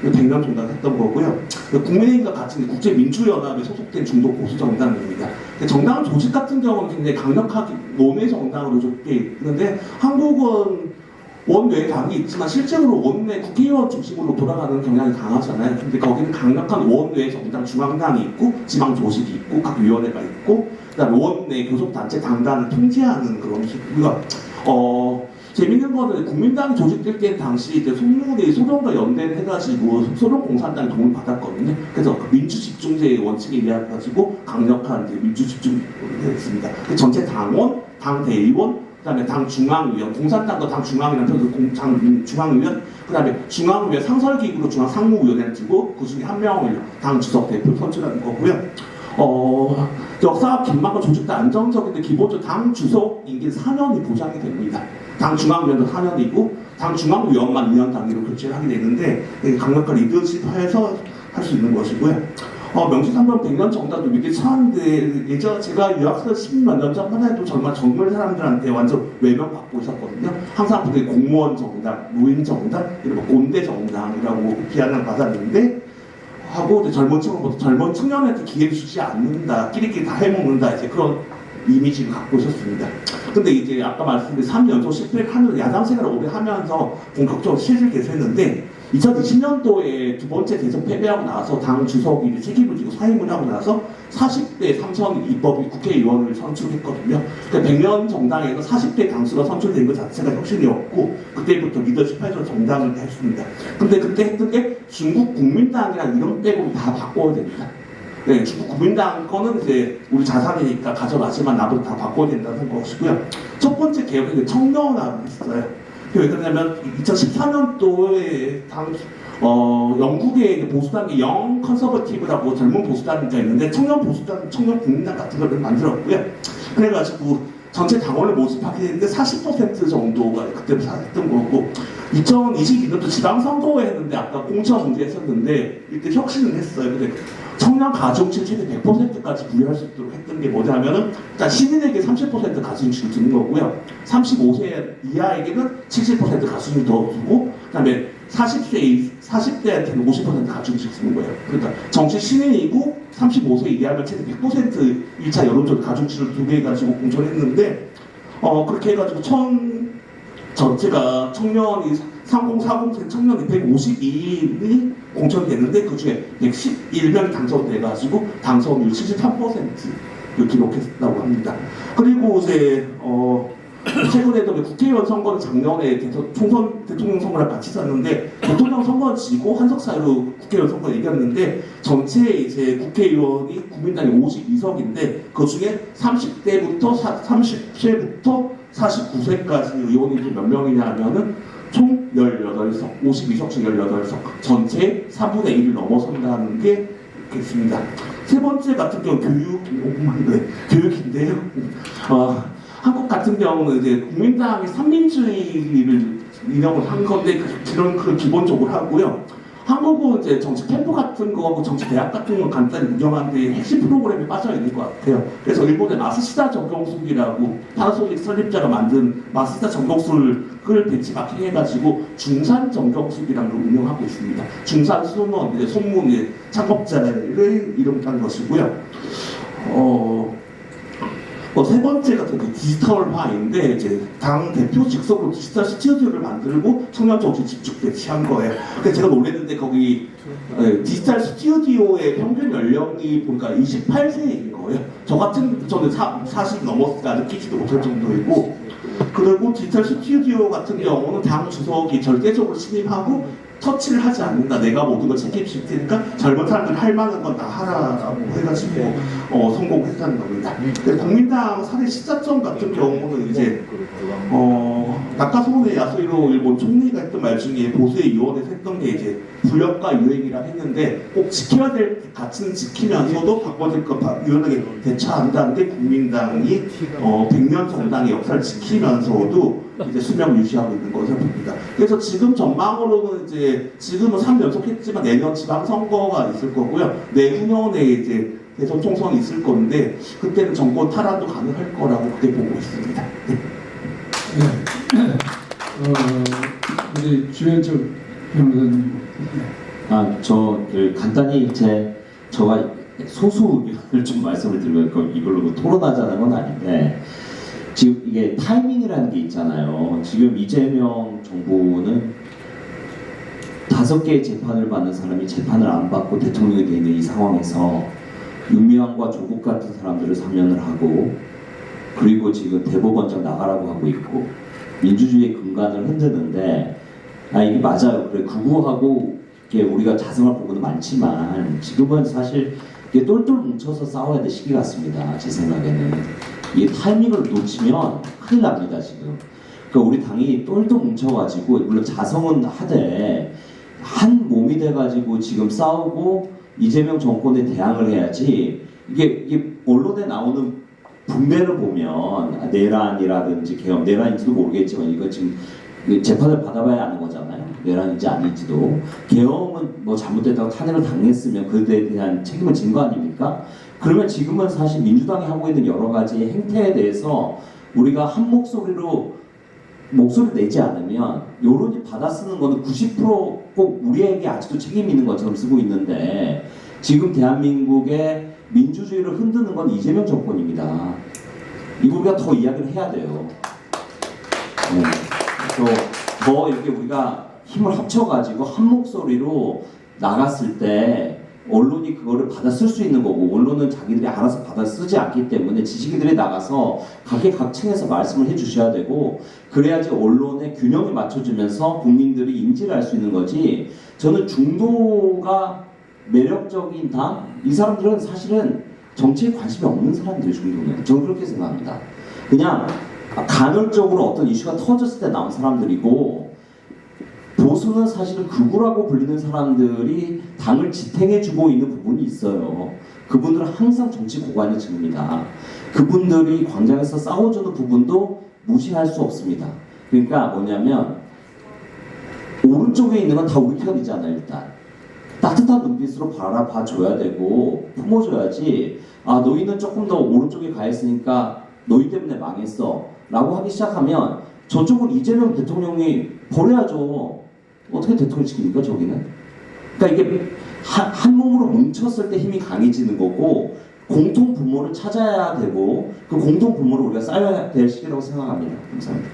100년 정당 했던 거고요. 국민의힘과 같이 국제민주연합에 소속된 중도 보수 정당입니다. 정당 조직 같은 경우는 굉장히 강력하게 원외 정당으로 돼 있는데 한국은 원외 당이 있지만 실제로 원내 국회의원 중심으로 돌아가는 경향이 강하잖아요. 근데 거기는 강력한 원외 정당 중앙당이 있고 지방 조직이 있고 각 위원회가 있고 그다음에 원내 교섭단체 당단을 통제하는 그런 식이고요. 재밌는 거는 국민당이 조직될 때 당시 이제 손문이 소련과 연대를 해가지고 소련 공산당이 도움을 받았거든요. 그래서 민주 집중제의 원칙에 의해 가지고 강력한 이제 민주 집중을 했습니다. 전체 당원, 당 대의원, 그다음에 당 중앙위원, 공산당도 당 중앙위원, 당 중앙위원, 그다음에 중앙위원 상설기구로 중앙상무위원회를 두고 그 중에 한 명을 당 주석 대표 선출하는 거고요. 역사가 긴 만큼 조직도 안정적인데 기본적으로 당 주석 임기 4년이 보장이 됩니다. 당 중앙위원도 4년이고 당 중앙위원만 2년 단위로 교체를 하게 되는데 강력한 리더십 하에서 할 수 있는 것이고요. 명지상병 100년 정당도 믿기 차는데 예전 제가 유학생 10몇 년 전만 해도 정말 젊은 사람들한테 완전 외면받고 있었거든요. 항상 그게 공무원 정당, 노인 정당, 이런 꼰대 정당이라고 비난을 받았는데 하고 젊은 청년한테 기회를 주지 않는다, 끼리끼리 다 해먹는다 이제 그런 이미지를 갖고 있었습니다. 근데 이제 아까 말씀드린 3연속 실패를 하는 야당 생활을 오래 하면서 본격적으로 실을 개설했는데 2020년도에 두 번째 대선 패배하고 나서 당 주석이 이제 책임을 지고 사임을 하고 나서 40대 삼선 입법이 국회의원을 선출했거든요. 그러니까 100년 정당에서 40대 당수가 선출된 것 자체가 혁신이었고 그때부터 리더십해서 정당을 했습니다. 근데 그때 했던 게 중국 국민당이라는 이름 빼고 다 바꿔야 됩니다. 네, 중국 국민당 거는 이제 우리 자산이니까 가져가지만 나도 다 바꿔야 된다는 것이고요. 첫 번째 개혁은 청년화를 했어요. 왜 그러냐면 2014년도에 영국의 보수당이 영 컨서버티브라고 젊은 보수당이 있는데 청년 보수당, 청년 국민당 같은 걸 만들었고요. 그래가지고 전체 당원을 모집하게 됐는데 40% 정도가 그때부터 했던 거고 2022년도 지방선거에 했는데 아까 공천 문제 했었는데 이때 혁신을 했어요. 근데 청년 가중치 최대 100%까지 부여할 수 있도록 했던 게 뭐냐면은 일단 신인에게 30% 가중치를 주는 거고요. 35세 이하에게는 70% 가중치를 더 주고 그다음에 40대한테는 50% 가중치를 주는 거예요. 그러니까 정치 신인이고 35세 이하면 최대 100% 1차 여론조사 가중치를 두개 해가지고 공천했는데 그렇게 해가지고 전체가 청년이 3040세 청년이 152인이 공천됐는데 그 중에 111명이 당선돼가지고 당선율 73%를 기록했다고 합니다. 그리고 이제 최근에도 국회의원 선거는 작년에 대통령 선거랑 같이 샀는데 대통령 선거는 지고 한석 사이로 국회의원 선거를 이겼는데 전체 이제 국회의원이 국민당이 52석인데 그 중에 30세부터 49세까지 의원이 몇 명이냐 하면은 총 18석, 52석 중 18석, 전체 3분의 1을 넘어선다는 게 있습니다. 세 번째 같은 경우는 교육인데요. 한국 같은 경우는 이제 국민당이 삼민주의를 이념을 한 건데 그런 기본적으로 하고요. 한국은 이제 정치 캠프 같은 거하고 정치 대학 같은 거 간단히 구경하는데 핵심 프로그램에 빠져 있는 것 같아요. 그래서 일본의 마스시다 정경숙이라고 파나소닉 설립자가 만든 마스시다 정경숙을 벤치마킹해가지고 중산 정경숙이라는 걸 운영하고 있습니다. 중산 수능원 이제 손문의 창업자를 이름한 것이고요. 세 번째 같은 게 디지털화인데 이제 당 대표 직속으로 디지털 스튜디오를 만들고 청년 정치 집중 배치한 거예요. 그래서 제가 놀랐는데 거기 디지털 스튜디오의 평균 연령이 보니까 28세인 거예요. 저는 40 넘었으니까 아직 끼지도 못할 정도이고 그리고 디지털 스튜디오 같은 경우는 당 주석이 절대적으로 침입하고 터치를 하지 않는다. 내가 모든 걸 책임질 테니까 젊은 사람들 할 만한 건 다 하라고 해가지고 성공했다는 겁니다. 국민당 사례 시작점 같은 경우는 이제 나카소네 야스히로 일본 총리가 했던 말 중에 보수의 위원회에서 했던 게 이제 불협과 유행이라 했는데 꼭 지켜야 될 가치는 지키면서도 바꿔야 될 것 유연하게 대처한다는 게 국민당이 100년 정당의 역사를 지키면서도 이제 수명 유지하고 있는 것을 봅니다. 그래서 지금 전망으로는 이제 지금은 3연속 했지만 내년 지방선거가 있을 거고요. 내후년에 이제 대선 총선이 있을 건데 그때는 정권 탈환도 가능할 거라고 그렇게 보고 있습니다. 네. 우리 주현철 변호사님. 간단히 저가 소수 의견을 좀 말씀을 드리면 이걸로 토론하자는 건 아닌데 지금 이게 타이밍이라는 게 있잖아요. 지금 이재명 정부는 5개의 재판을 받는 사람이 재판을 안 받고 대통령이 되어 있는 이 상황에서 윤미향과 조국 같은 사람들을 사면을 하고 그리고 지금 대법원장 나가라고 하고 있고 민주주의의 근간을 흔드는데 이게 맞아요. 그래 극우하고 이게 우리가 자성할 부분은 많지만 지금은 사실 이게 똘똘 뭉쳐서 싸워야 될 시기 같습니다. 제 생각에는 이 타이밍을 놓치면 큰일 납니다. 지금 그러니까 우리 당이 똘똘 뭉쳐가지고 물론 자성은 하되 한 몸이 돼가지고 지금 싸우고 이재명 정권에 대항을 해야지 이게 언론에 나오는 분배를 보면 내란이라든지 개엄, 내란인지도 모르겠지만 이거 지금 재판을 받아봐야 아는 거잖아요. 내란인지 아닌지도. 계엄은 뭐 잘못됐다고 탄핵을 당했으면 그에 대한 책임을 진 거 아닙니까? 그러면 지금은 사실 민주당이 하고 있는 여러 가지 행태에 대해서 우리가 한 목소리로 목소리를 내지 않으면 여론이 받아쓰는 거는 90%꼭 우리에게 아직도 책임이 있는 것처럼 쓰고 있는데 지금 대한민국의 민주주의를 흔드는 건 이재명 정권입니다. 이거 우리가 더 이야기를 해야 돼요. 네. 더 이렇게 우리가 힘을 합쳐가지고 한 목소리로 나갔을 때 언론이 그거를 받아 쓸 수 있는 거고 언론은 자기들이 알아서 받아 쓰지 않기 때문에 지식인들이 나가서 각계각층에서 말씀을 해주셔야 되고 그래야지 언론의 균형이 맞춰지면서 국민들이 인지를 할 수 있는 거지. 저는 중도가 매력적인 당? 이 사람들은 사실은 정치에 관심이 없는 사람들이 중도는. 저는 그렇게 생각합니다. 그냥 간헐적으로 어떤 이슈가 터졌을 때 나온 사람들이고 보수는 사실은 극우라고 불리는 사람들이 당을 지탱해주고 있는 부분이 있어요. 그분들은 항상 정치 고관이 집니다. 그분들이 광장에서 싸워주는 부분도 무시할 수 없습니다. 그러니까 뭐냐면 오른쪽에 있는 건 다 우리 편이잖아요. 일단 따뜻한 눈빛으로 바라봐줘야 되고 품어줘야지 아 너희는 조금 더 오른쪽에 가 있으니까 너희 때문에 망했어 라고 하기 시작하면 저쪽은 이재명 대통령이 버려야죠. 어떻게 대통령 시킵니까 저기는? 그러니까 이게 한 몸으로 뭉쳤을 때 힘이 강해지는 거고 공통 분모를 찾아야 되고 그 공통 분모를 우리가 쌓아야 될 시기라고 생각합니다. 감사합니다.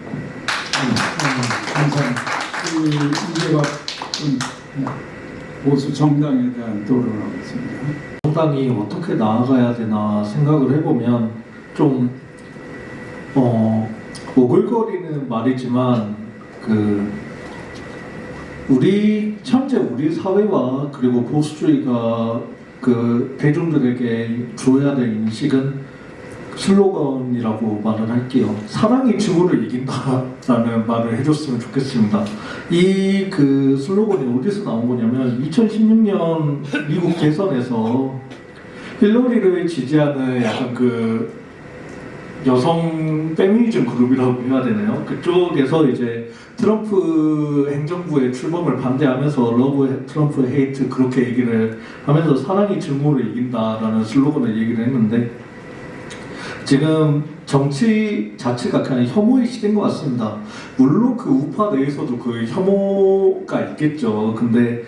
감사합니다. 이제가 보수 정당에 대한 토론을 하고 있습니다. 정당이 어떻게 나아가야 되나 생각을 해보면 좀 오글거리는 말이지만 현재 우리 사회와 그리고 보수주의가 대중들에게 줘야 될 인식은 슬로건이라고 말을 할게요. 사랑이 증오를 이긴다라는 말을 해줬으면 좋겠습니다. 이 슬로건이 어디서 나온 거냐면 2016년 미국 대선에서 힐러리를 지지하는 약간 여성 페미니즘 그룹이라고 해야 되나요? 그쪽에서 이제 트럼프 행정부의 출범을 반대하면서 러브 트럼프 헤이트 그렇게 얘기를 하면서 사랑이 증오를 이긴다라는 슬로건을 얘기를 했는데 지금 정치 자체가 그냥 혐오의 시대인 것 같습니다. 물론 그 우파 내에서도 혐오가 있겠죠. 근데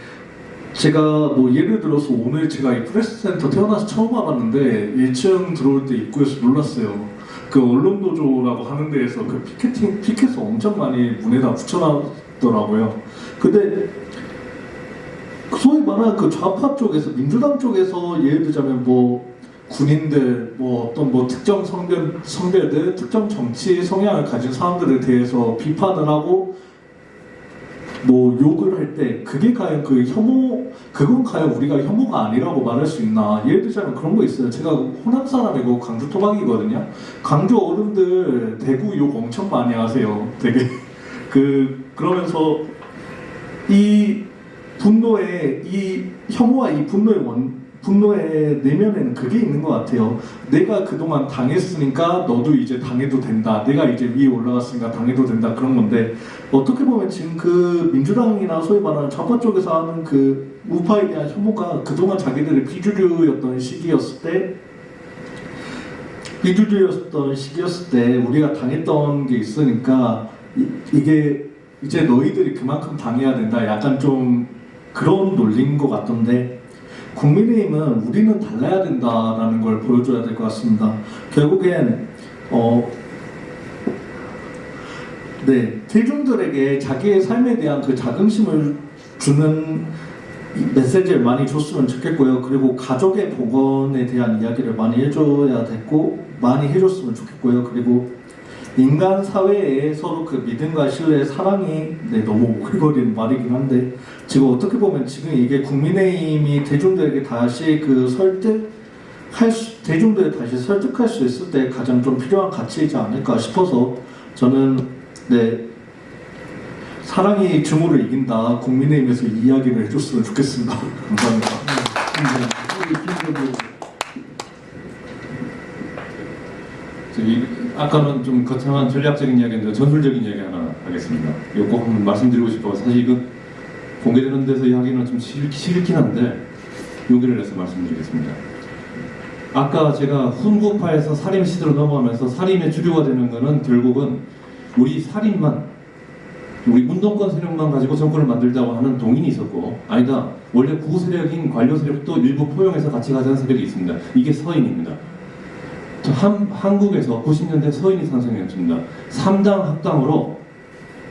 제가 예를 들어서 오늘 제가 이 프레스센터 태어나서 처음 와봤는데 1층 들어올 때 입구에서 놀랐어요. 언론노조라고 하는 데에서 피켓을 엄청 많이 문에다 붙여놨더라고요. 근데 소위 말하는 좌파 쪽에서 민주당 쪽에서 예를 들자면 군인들 어떤 특정 성별들 특정 정치 성향을 가진 사람들에 대해서 비판을 하고 욕을 할 때 그게 과연 그건 과연 우리가 혐오가 아니라고 말할 수 있나. 예를 들자면 그런 거 있어요. 제가 호남 사람이고 광주 토박이거든요. 광주 어른들 대구 욕 엄청 많이 하세요. 되게 그러면서 이 분노의 이 혐오와 이 분노의 내면에는 그게 있는 것 같아요. 내가 그동안 당했으니까 너도 이제 당해도 된다. 내가 이제 위에 올라갔으니까 당해도 된다. 그런 건데 어떻게 보면 지금 민주당이나 소위 말하는 좌파 쪽에서 하는 우파에 대한 혐오가 그동안 자기들의 비주류였던 시기였을 때 우리가 당했던 게 있으니까 이게 이제 너희들이 그만큼 당해야 된다. 약간 좀 그런 논리인 것 같던데 국민의힘은 우리는 달라야 된다라는 걸 보여줘야 될 것 같습니다. 결국엔 대중들에게 자기의 삶에 대한 자긍심을 주는 메시지를 많이 줬으면 좋겠고요. 그리고 가족의 복원에 대한 이야기를 많이 해줘야 됐고 많이 해줬으면 좋겠고요. 그리고 인간 사회에 서로 믿음과 신뢰, 사랑이 너무 오글거리는 말이긴 한데 지금 어떻게 보면 지금 이게 국민의힘이 대중들에게 다시 대중들을 다시 설득할 수 있을 때 가장 좀 필요한 가치이지 않을까 싶어서 저는 사랑이 증오를 이긴다 국민의힘에서 이야기를 해줬으면 좋겠습니다. 감사합니다. 저기 아까는 좀 거창한 전략적인 이야기인데 전술적인 이야기 하나 하겠습니다. 이거 꼭 한번 말씀드리고 싶어요. 사실 이거 공개되는 데서 이야기는 좀 싫긴 한데 용기를 내서 말씀드리겠습니다. 아까 제가 훈구파에서 살인 시대로 넘어가면서 살인의 주류가 되는 것은 결국은 우리 살인만, 우리 운동권 세력만 가지고 정권을 만들자고 하는 동인이 있었고, 아니다, 원래 구구 세력인 관료 세력도 일부 포용해서 같이 가자는 세력이 있습니다. 이게 서인입니다. 한국에서 90년대 서인이 상생했습니다. 3당 합당으로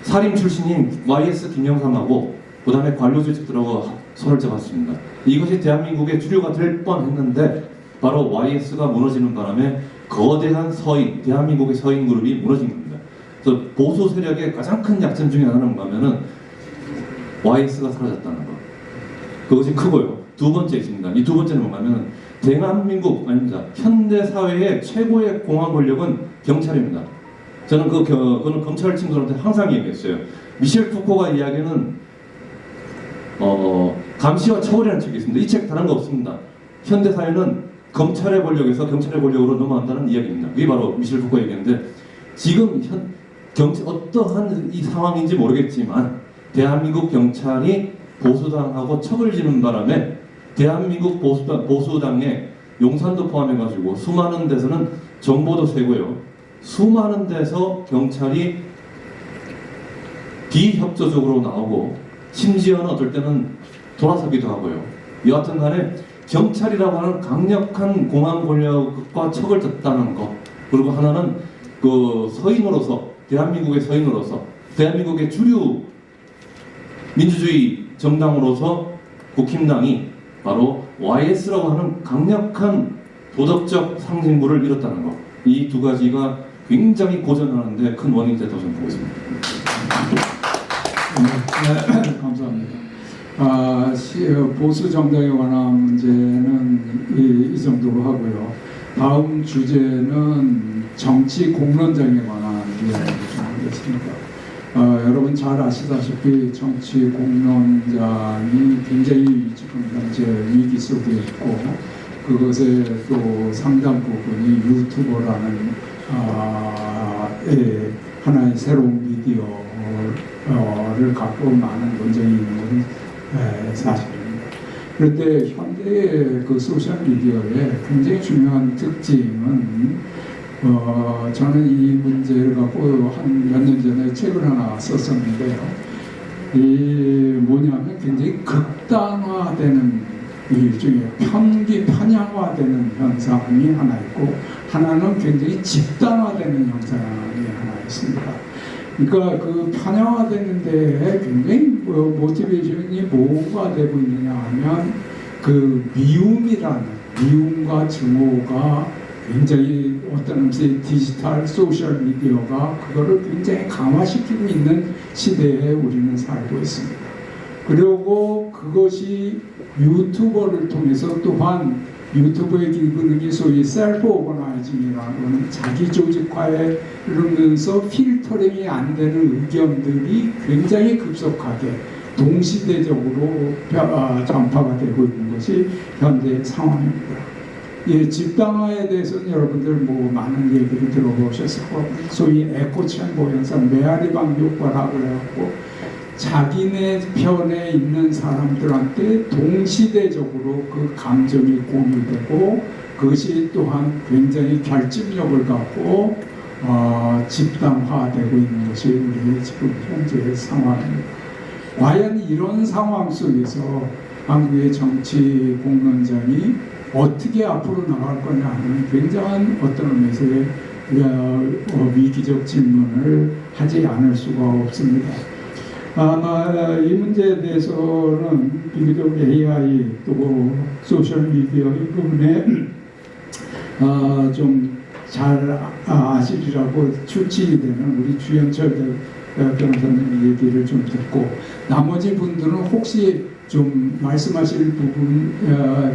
살인 출신인 YS 김영삼하고 그 다음에 관료 조직들하고 손을 잡았습니다. 이것이 대한민국의 주류가 될 뻔했는데 바로 YS가 무너지는 바람에 거대한 서인, 대한민국의 서인 그룹이 무너진 겁니다. 그래서 보수 세력의 가장 큰 약점 중에 하나는 뭐냐면은 YS가 사라졌다는 거. 그것이 크고요. 두 번째 있습니다. 이 두 번째는 뭐냐면 대한민국 아닙니다. 현대 사회의 최고의 공안 권력은 경찰입니다. 저는 그거는 검찰 친구들한테 항상 얘기했어요. 미셸 푸코가 이야기하는 감시와 처벌이라는 책이 있습니다. 이 책 다른 거 없습니다. 현대 사회는 검찰의 권력에서 경찰의 권력으로 넘어간다는 이야기입니다. 그게 바로 미셸 푸코의 얘기인데 지금 어떠한 이 상황인지 모르겠지만 대한민국 경찰이 보수당하고 척을 지는 바람에 대한민국 보수당의 용산도 포함해가지고 수많은 데서는 정보도 세고요. 수많은 데서 경찰이 비협조적으로 나오고 심지어는 어떨 때는 돌아서기도 하고요. 여하튼 간에 경찰이라고 하는 강력한 공안 권력과 척을 졌다는 것, 그리고 하나는 그 서인으로서, 대한민국의 서인으로서, 대한민국의 주류 민주주의 정당으로서 국힘당이 바로 YS라고 하는 강력한 도덕적 상징물을 잃었다는 것. 이 두 가지가 굉장히 고전하는데 큰 원인이 됐다고 저는 보고 있습니다. 네, 감사합니다. 보수 정당에 관한 문제는 이 정도로 하고요. 다음 주제는 정치 공론장에 관한 이야기를 좀 하겠습니다. 여러분 잘 아시다시피 정치 공론장이 굉장히 지금 현재 위기 속에 있고 그것의 또 상당 부분이 유튜버라는 하나의 새로운 미디어를 갖고 많은 논쟁이 있는 것은 사실입니다. 그런데 현대의 그 소셜 미디어의 굉장히 중요한 특징은 저는 이 문제를 갖고 한 몇 년 전에 책을 하나 썼었는데요. 뭐냐면 굉장히 극단화되는 일종의 편향화되는 현상이 하나 있고 하나는 굉장히 집단화되는 현상이 하나 있습니다. 그러니까 그 편향화되는 데에 굉장히 모티베이션이 뭐가 되고 있느냐 하면 그 미움과 증오가 굉장히 어떤 의미에서 디지털 소셜 미디어가 그거를 굉장히 강화시키고 있는 시대에 우리는 살고 있습니다. 그리고 그것이 유튜버를 통해서 또한 유튜브의 기능이 소위 셀프 오거나이징이라는 자기 조직화에 이르면서 필터링이 안 되는 의견들이 굉장히 급속하게 동시대적으로 전파가 되고 있는 것이 현대의 상황입니다. 집단화에 대해서는 여러분들 많은 얘기를 들어보셨을 거고 소위 에코챔버 현상, 메아리방 효과라고 해갖고 자기네 편에 있는 사람들한테 동시대적으로 그 감정이 공유되고 그것이 또한 굉장히 결집력을 갖고 집단화되고 있는 것이 우리 지금 현재의 상황입니다. 과연 이런 상황 속에서 한국의 정치 공론장이 어떻게 앞으로 나갈 거냐 하는 굉장한 어떤 의미에서의 위기적 질문을 하지 않을 수가 없습니다. 아마 이 문제에 대해서는 비교적 AI 또 소셜미디어 이 부분에 좀 잘 아시리라고 출치되는 우리 주현철 변호사님 얘기를 좀 듣고 나머지 분들은 혹시 좀 말씀하실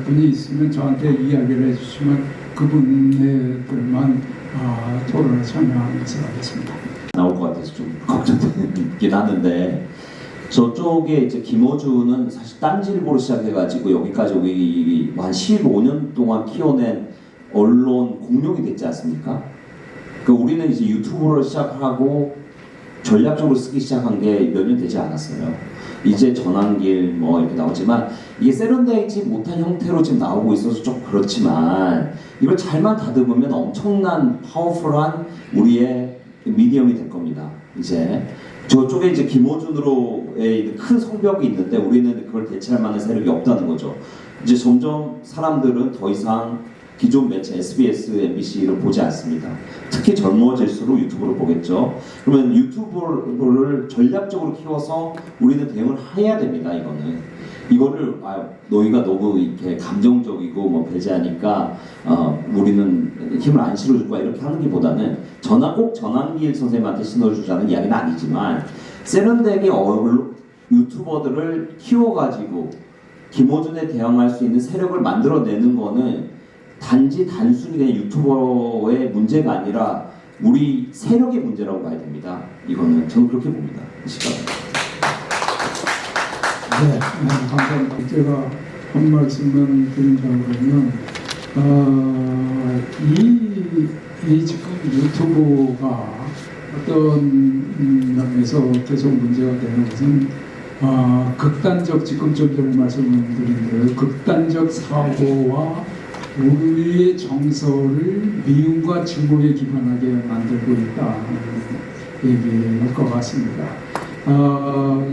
분이 있으면 저한테 이야기를 해주시면 그분들만 토론에 참여하면서 하겠습니다. 나올 것 같아서 좀 걱정되긴 하는데 저쪽에 이제 김어준은 사실 딴지일보로 시작해가지고 여기까지 한 15년 동안 키워낸 언론 공룡이 됐지 않습니까? 우리는 이제 유튜브를 시작하고 전략적으로 쓰기 시작한 게 몇 년 되지 않았어요. 이제 전환길 뭐 이렇게 나오지만 이게 세련되지 못한 형태로 지금 나오고 있어서 좀 그렇지만 이걸 잘만 다듬으면 엄청난 파워풀한 우리의 미디엄이 될 겁니다. 이제 저쪽에 이제 김어준으로의 큰 성벽이 있는데 우리는 그걸 대체할 만한 세력이 없다는 거죠. 이제 점점 사람들은 더 이상 기존 매체 SBS, MBC를 보지 않습니다. 특히 젊어질수록 유튜브를 보겠죠. 그러면 유튜브를 전략적으로 키워서 우리는 대응을 해야 됩니다. 이거를 너희가 너무 이렇게 감정적이고 뭐 배제하니까 우리는 힘을 안 실어줄 거야 이렇게 하는 게보다는 꼭 전환길 선생님한테 신어주자는 이야기는 아니지만 세련되게 유튜버들을 키워가지고 김어준에 대항할 수 있는 세력을 만들어내는 거는 단순히 그냥 유튜버의 문제가 아니라 우리 세력의 문제라고 봐야 됩니다. 이거는 저는 그렇게 봅니다. 이 시각. 네, 감사합니다. 제가 한 말씀을 드린다고 그러면 이 지금 유튜브가 어떤 면에서 계속 문제가 되는 것은 극단적 지금 좀 전에 말씀을 드린 대로 극단적 사고와 우리의 정서를 미움과 증오에 기반하게 만들고 있다는 얘기일 것 같습니다.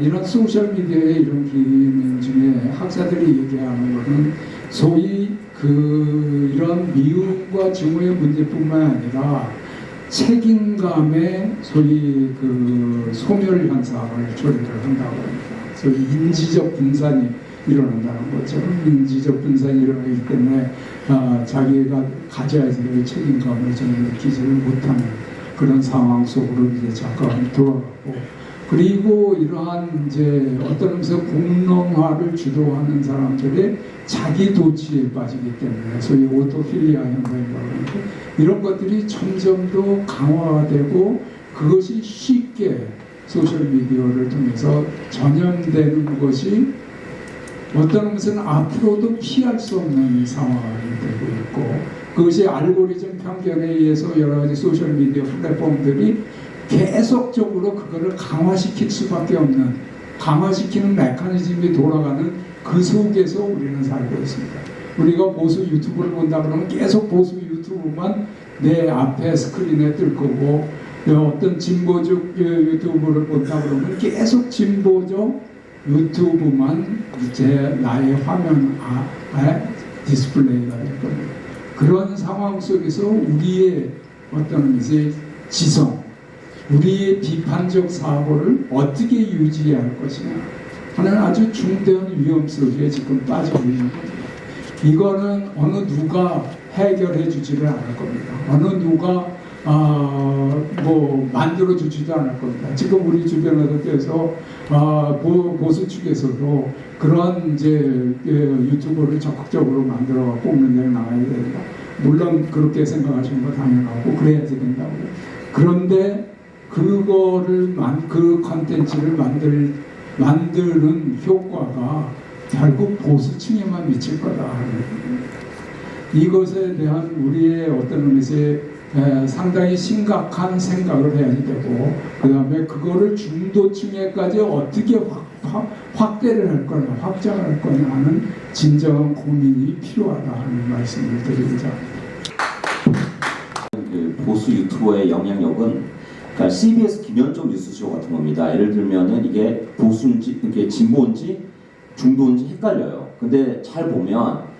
이런 소셜미디어의 이런 기능 중에 학자들이 얘기하는 것은 소위 이런 미움과 증오의 문제뿐만 아니라 책임감의 소위 소멸 현상을 초래를 한다고 합니다. 소위 인지적 분산이 일어난다는 거죠. 인지적 분산이 일어나기 때문에 자기가 가져야 될 책임감을 전혀 느끼지를 못하는 그런 상황 속으로 이제 잠깐 돌아가고, 그리고 이러한 이제 어떤 면에서 공론화를 주도하는 사람들의 자기 도취에 빠지기 때문에 소위 오토필리아 현상이라고 하는데 이런 것들이 점점 더 강화되고 그것이 쉽게 소셜미디어를 통해서 전염되는 것이 어떤 면에서는 앞으로도 피할 수 없는 상황이 되고 있고, 그것이 알고리즘 편견에 의해서 여러 가지 소셜미디어 플랫폼들이 계속적으로 그거를 강화시킬 수밖에 없는, 강화시키는 메커니즘이 돌아가는 그 속에서 우리는 살고 있습니다. 우리가 보수 유튜브를 본다 그러면 계속 보수 유튜브만 내 앞에 스크린에 뜰 거고, 어떤 진보적 유튜브를 본다 그러면 계속 진보적 유튜브만 이제 나의 화면 디스플레이가 될 겁니다. 그런 상황 속에서 우리의 어떤 이제 지성, 우리의 비판적 사고를 어떻게 유지해야 할 것이냐 하는 아주 중대한 위험 속에 지금 빠지고 있는 겁니다. 이거는 어느 누가 해결해 주지를 않을 겁니다. 어느 누가 만들어 주지도 않을 겁니다. 지금 우리 주변에서 보수 측에서도 그런 이제 유튜브를 적극적으로 만들어 갖고 문제가 나와야 된다. 물론 그렇게 생각하시는 거 당연하고 그래야지 된다고. 그런데 그거를 그 컨텐츠를 만드는 효과가 결국 보수층에만 미칠 거다. 이것에 대한 우리의 어떤 의미에서 상당히 심각한 생각을 해야 되고, 그 다음에 그거를 중도층에까지 어떻게 확대를 할 거냐, 확장을 할 거냐 하는 진정한 고민이 필요하다 하는 말씀을 드리고자 합니다. 보수 유튜버의 영향력은 그러니까 CBS 김현정 뉴스쇼 같은 겁니다. 예를 들면은 이게 보수인지 이게 진보인지 중도인지 헷갈려요. 근데 잘 보면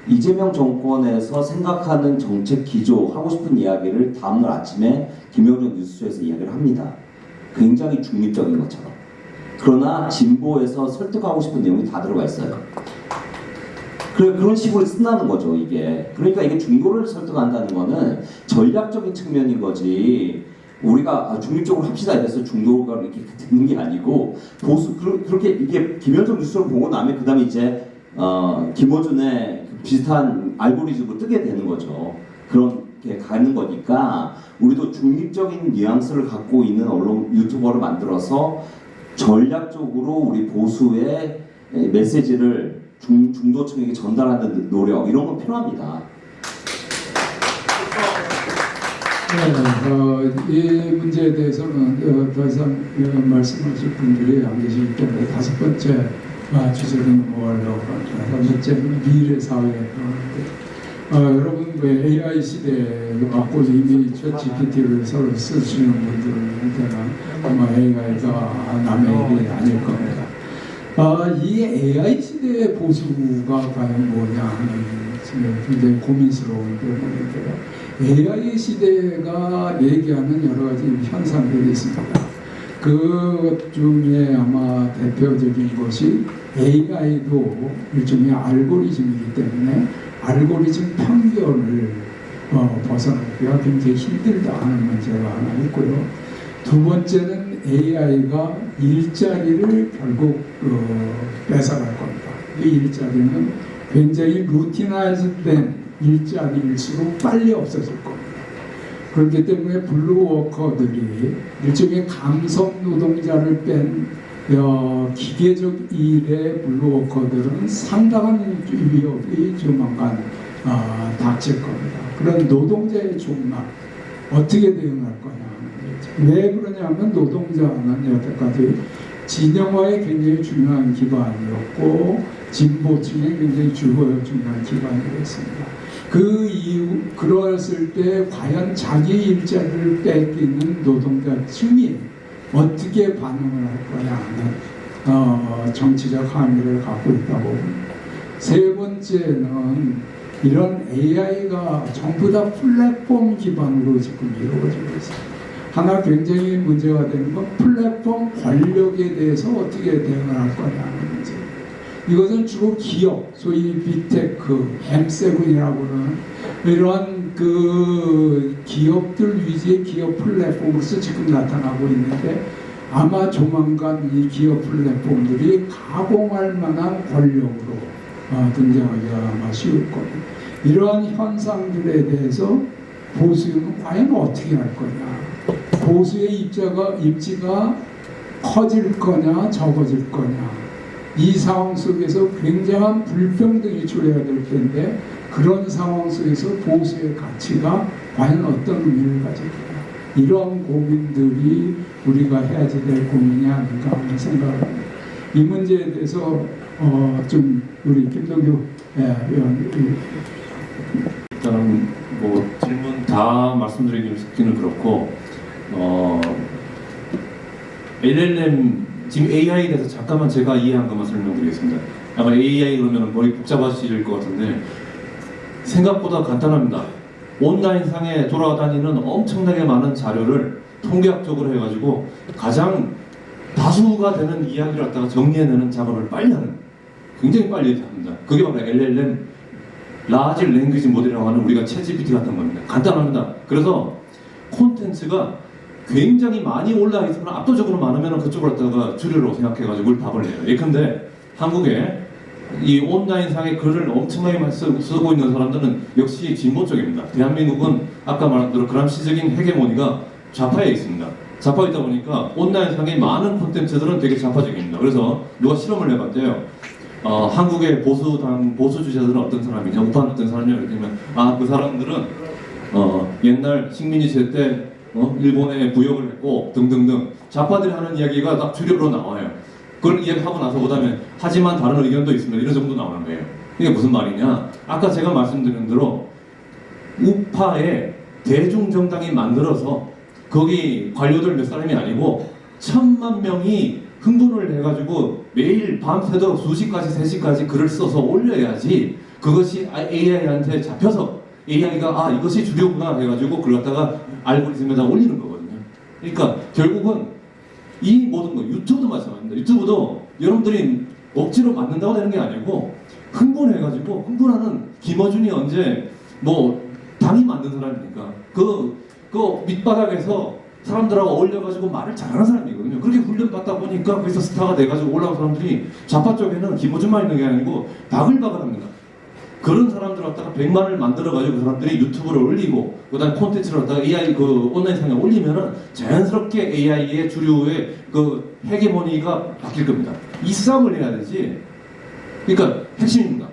이재명 정권에서 생각하는 정책 기조, 하고 싶은 이야기를 다음날 아침에 김현정 뉴스쇼에서 이야기를 합니다. 굉장히 중립적인 것처럼. 그러나 진보에서 설득하고 싶은 내용이 다 들어가 있어요. 그런 식으로 쓴다는 거죠, 이게. 그러니까 이게 중도를 설득한다는 거는 전략적인 측면인 거지. 우리가 중립적으로 합시다 이래서 중도가 이렇게 듣는 게 아니고, 그렇게 이게 김현정 뉴스를 보고 나면 그 다음에 이제 김어준의 비슷한 알고리즘으로 뜨게 되는 거죠. 그렇게 가는 거니까 우리도 중립적인 뉘앙스를 갖고 있는 언론 유튜버를 만들어서 전략적으로 우리 보수의 메시지를 중도층에게 전달하는 노력, 이런 건 필요합니다. 이 문제에 대해서는 더 이상 말씀하실 분들이 안 계시기 때문에 다섯 번째 주제로 넘어가려고 합니다. 다섯 번째는 미래 사회. 여러분 AI 시대에 맞고 이미 GPT를 서로 쓰시는 분들한테는 아마 AI가 남의 일이 아닐 겁니다. 이 AI 시대의 보수가 과연 뭐냐 하는 굉장히 고민스러운 부분인데요. AI 시대가 얘기하는 여러 가지 현상들이 있습니다. 그 중에 아마 대표적인 것이 AI도 일종의 알고리즘이기 때문에 알고리즘 편견을 벗어나기가 굉장히 힘들다 하는 문제가 하나 있고요. 두 번째는 AI가 일자리를 결국 뺏어갈 겁니다. 이 일자리는 굉장히 루티나이즈된 일자리일수록 빨리 없어질 겁니다. 그렇기 때문에 블루워커들이 일종의 감성 노동자를 뺀 기계적 일의 블루워커들은 상당한 위협이 조만간 닥칠 겁니다. 그런 노동자의 종말 어떻게 대응할 거냐 하는 거죠. 왜 그러냐면 노동자는 여태까지 진영화에 굉장히 중요한 기반이었고 진보층에 굉장히 중요한 기반이었습니다. 그 이후 그러했을 때 과연 자기 일자리를 뺏기는 노동자층이 어떻게 반응을 할 거냐 하는 정치적 항의를 갖고 있다고 봅니다. 세 번째는 이런 AI가 전부 다 플랫폼 기반으로 지금 이루어지고 있습니다. 하나 굉장히 문제가 되는 건 플랫폼 권력에 대해서 어떻게 대응을 할 거냐 하는 문제. 이것은 주로 기업, 소위 빅테크, M7이라고 하는 이러한 그 기업들 위주의 기업 플랫폼으로서 지금 나타나고 있는데 아마 조만간 이 기업 플랫폼들이 가공할 만한 권력으로 등장하기가 아마 쉬울 겁니다. 이러한 현상들에 대해서 보수는 과연 어떻게 할 거냐. 보수의 입지가 커질 거냐 적어질 거냐. 이 상황 속에서 굉장한 불평등이 초래가 될 텐데 그런 상황 속에서 보수의 가치가 과연 어떤 의미를 가질까. 이런 고민들이 우리가 해야지 될 고민이 아닌가 하는 생각을 합니다. 이 문제에 대해서 좀 우리 김동규 의원이 일단은 뭐 질문 다 말씀드리기는 그렇고 LLM 지금 AI에 대해서 잠깐만 제가 이해한 것만 설명드리겠습니다. 아마 AI 그러면 머리 복잡하실 것 같은데 생각보다 간단합니다. 온라인상에 돌아다니는 엄청나게 많은 자료를 통계학적으로 해가지고 가장 다수가 되는 이야기를 갖다가 정리해내는 작업을 빨리 하는, 굉장히 빨리 합니다. 그게 바로 LLM, 라지 랭귀지 모델이라고 하는 우리가 챗GPT 같은 겁니다. 간단합니다. 그래서 콘텐츠가 굉장히 많이 올라와 있으면 압도적으로 많으면 그쪽을 갖다가 주류로 생각해가지고 답을 내요. 예컨대 한국에 이 온라인상에 글을 엄청나게 많이 쓰고 있는 사람들은 역시 진보 쪽입니다. 대한민국은 아까 말한 대로 그람시적인 헤게모니가 좌파에 있습니다. 좌파에 있다 보니까 온라인상의 많은 콘텐츠들은 되게 좌파적입니다. 그래서 누가 실험을 해봤대요. 한국의 보수 주자들은 어떤 사람이냐, 우파는 어떤 사람이냐 그랬더니 그 사람들은 옛날 식민지 시대 때 일본에 부역을 했고 등등등 좌파들이 하는 이야기가 딱 주력으로 나와요. 그걸 이야기하고 나서 그다음에 하지만 다른 의견도 있습니다. 이런 정도 나오는 거예요. 이게 무슨 말이냐? 아까 제가 말씀드린 대로 우파의 대중정당이 만들어서 거기 관료들 몇 사람이 아니고 1000만 명이 흥분을 해가지고 매일 밤새도록 2시까지 3시까지 글을 써서 올려야지 그것이 AI한테 잡혀서 AI가 이것이 주류구나 해가지고 그걸 갖다가 알고리즘에다 올리는 거거든요. 그러니까 결국은 이 모든 거, 유튜브도 마찬가지입니다. 유튜브도 여러분들이 억지로 만든다고 되는 게 아니고 흥분해가지고, 흥분하는 김어준이 언제 당이 만든 사람이니까 그 밑바닥에서 사람들하고 어울려가지고 말을 잘하는 사람이거든요. 그렇게 훈련받다 보니까 거기서 스타가 돼가지고 올라온 사람들이 좌파 쪽에는 김어준만 있는 게 아니고 바글바글합니다. 그런 사람들 갖다가 100만을 만들어가지고 그 사람들이 유튜브를 올리고 그다음 콘텐츠를 갖다가 AI 온라인상에 올리면은 자연스럽게 AI의 주류의 그 헤게모니가 바뀔 겁니다. 이 싸움을 해야 되지. 그러니까 핵심입니다.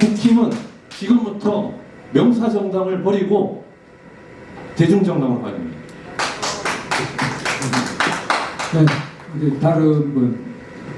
국힘은 지금부터 명사정당을 버리고 대중정당으로 가야 됩니다. 네, 우리 다른 분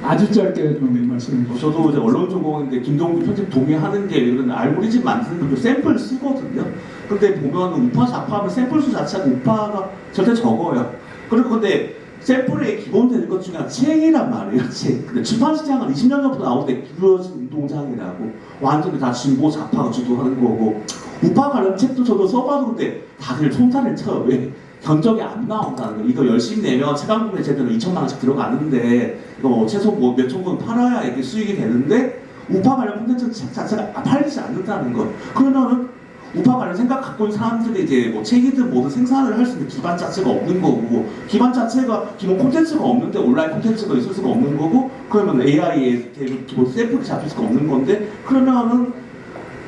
아주 짧게 좀 말씀해 주시죠. 저도 이제 언론 전공인데 김동규 편집 동의하는 게 이런 알고리즘 만드는 것도 샘플 쓰거든요. 근데 보면 우파 좌파하면 샘플 수 자체가 우파가 절대 적어요. 그리고 근데 샘플의 기본되는 것 중에 하나 책이란 말이에요. 책. 근데 출판 시장은 20년 전부터 나오는데 기울어진 운동장이라고 완전히 다 진보 좌파가 주도하는 거고 우파 관련 책도 저도 써봐도 근데 다들 손살을 쳐요. 왜? 견적이 안 나온다는 거. 이거 열심히 내면 체감금에 제대로 2천만 원씩 들어가는데 이거 최소 뭐 몇천 권 팔아야 이게 수익이 되는데 우파 관련 콘텐츠 책 자체가 팔리지 않는다는 거. 그러면은 우파 관련 생각 갖고 있는 사람들이 이제 뭐 책이든 뭐든 생산을 할 수 있는 기반 자체가 없는 거고 기반 자체가 기본 콘텐츠가 없는데 온라인 콘텐츠가 있을 수가 없는 거고 그러면 AI의 기본 샘플이 잡힐 수가 없는 건데 그러면은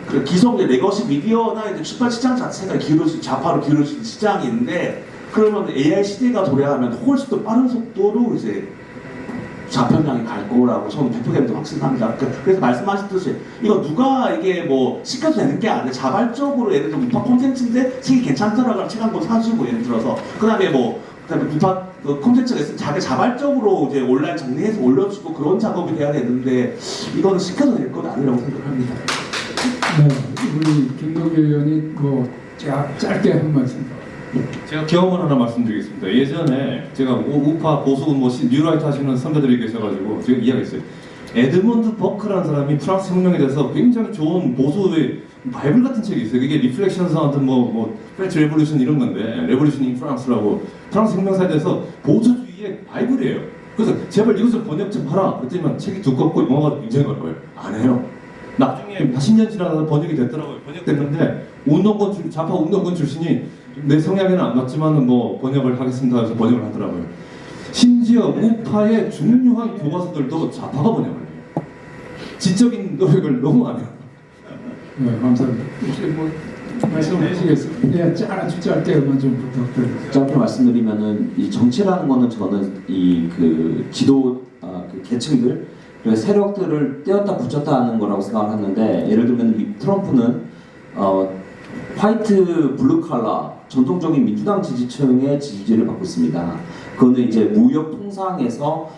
그 기성 레거시 미디어나 이제 출판 시장 자체가 좌파로 기울어진 시장인데 그러면 AI 시대가 도래하면 훨씬 더 빠른 속도로 이제 좌편향이 갈 거라고 저는 100% 확신합니다. 그래서 말씀하셨듯이 이거 누가 이게 뭐 시켜도 되는 게 아니라 자발적으로 예를 들어 우파 콘텐츠인데 책이 괜찮더라고 책 한 권 사주고 예를 들어서 그다음에 우파 콘텐츠가 있으면 자기 자발적으로 이제 온라인 정리해서 올려주고 그런 작업이 돼야 되는데 이거는 시켜도 될 건 아니라고 생각합니다. 네, 우리 김동규 의원이 뭐 짧게 한 말씀. 제가 경험을 하나 말씀드리겠습니다. 예전에 제가 우파 보수 뉴라이트 하시는 선배들이 계셔가지고 제가 이야기했어요. 에드먼드 버크라는 사람이 프랑스 혁명에 대해서 굉장히 좋은 보수의 바이블 같은 책이 있어요. 그게 리플렉션스 같은 프렌치 레볼루션 이런 건데 레볼루션 인 프랑스라고 프랑스 혁명사에 대해서 보수주의의 바이블이에요. 그래서 제발 이것을 번역 좀 하라. 그랬더니 책이 두껍고 영어가 굉장히 어려워요. 안 해요. 나중에 10년 지나서 번역이 됐더라고요. 번역됐는데 좌파 운동권 출신이 내 성향에는 안 맞지만 뭐 번역을 하겠습니다 해서 번역을 하더라고요. 심지어 우파의 중요한 교과서들도 좌파가 번역을 해요. 지적인 노력을 너무 안 해요. 네, 감사합니다. 혹시 뭐 말씀하시겠습니까? 네, 아주 짧게만 좀 부탁드립니다. 짧게 말씀드리면은 이 정치라는 거는 저는 이 그 지도 그 계층들 그리고 세력들을 떼었다 붙였다 하는 거라고 생각하는데 예를 들면 트럼프는 화이트 블루 칼라 전통적인 민주당 지지층의 지지를 받고 있습니다. 그거는 이제 무역 통상에서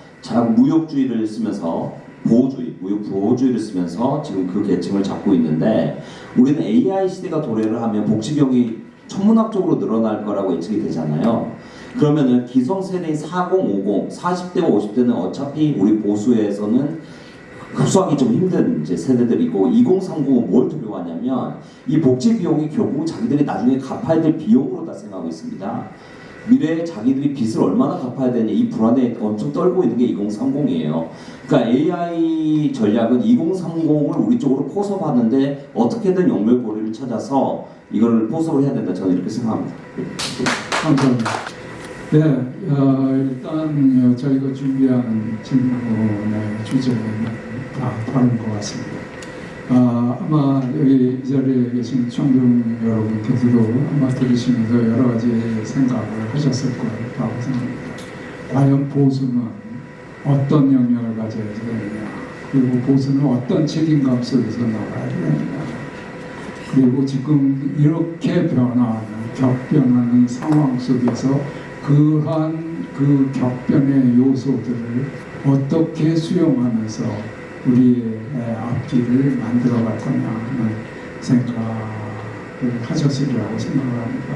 무역주의를 쓰면서 무역 보호주의를 쓰면서 지금 그 계층을 잡고 있는데 우리는 AI 시대가 도래를 하면 복지 비용이 천문학적으로 늘어날 거라고 예측이 되잖아요. 그러면은 기성세대인 40, 50, 40대와 50대는 어차피 우리 보수에서는 흡수하기 좀 힘든 이제 세대들이고 2030은 뭘 두려워하냐면 이 복지 비용이 결국 자기들이 나중에 갚아야 될 비용으로 다 생각하고 있습니다. 미래에 자기들이 빚을 얼마나 갚아야 되냐 이 불안에 엄청 떨고 있는 게 2030이에요. 그러니까 AI 전략은 2030을 우리 쪽으로 포섭하는데 어떻게든 영멸고리를 찾아서 이걸 포섭을 해야 된다. 저는 이렇게 생각합니다. 감사합니다. 네, 일단 저희가 준비한 질문의 주제는 다 다른 것 같습니다. 아마 여기 이 자리에 계신 청중 여러분께서도 아마 들으시면서 여러 가지 생각을 하셨을 거라고 생각합니다. 과연 보수는 어떤 영역을 가져야 되느냐, 그리고 보수는 어떤 책임감 속에서 나가야 되느냐, 그리고 지금 이렇게 격변하는 상황 속에서 그러한 그 격변의 요소들을 어떻게 수용하면서 우리의 앞길을 만들어갈 거냐 하는 생각을 하셨으리라고 생각을 합니다.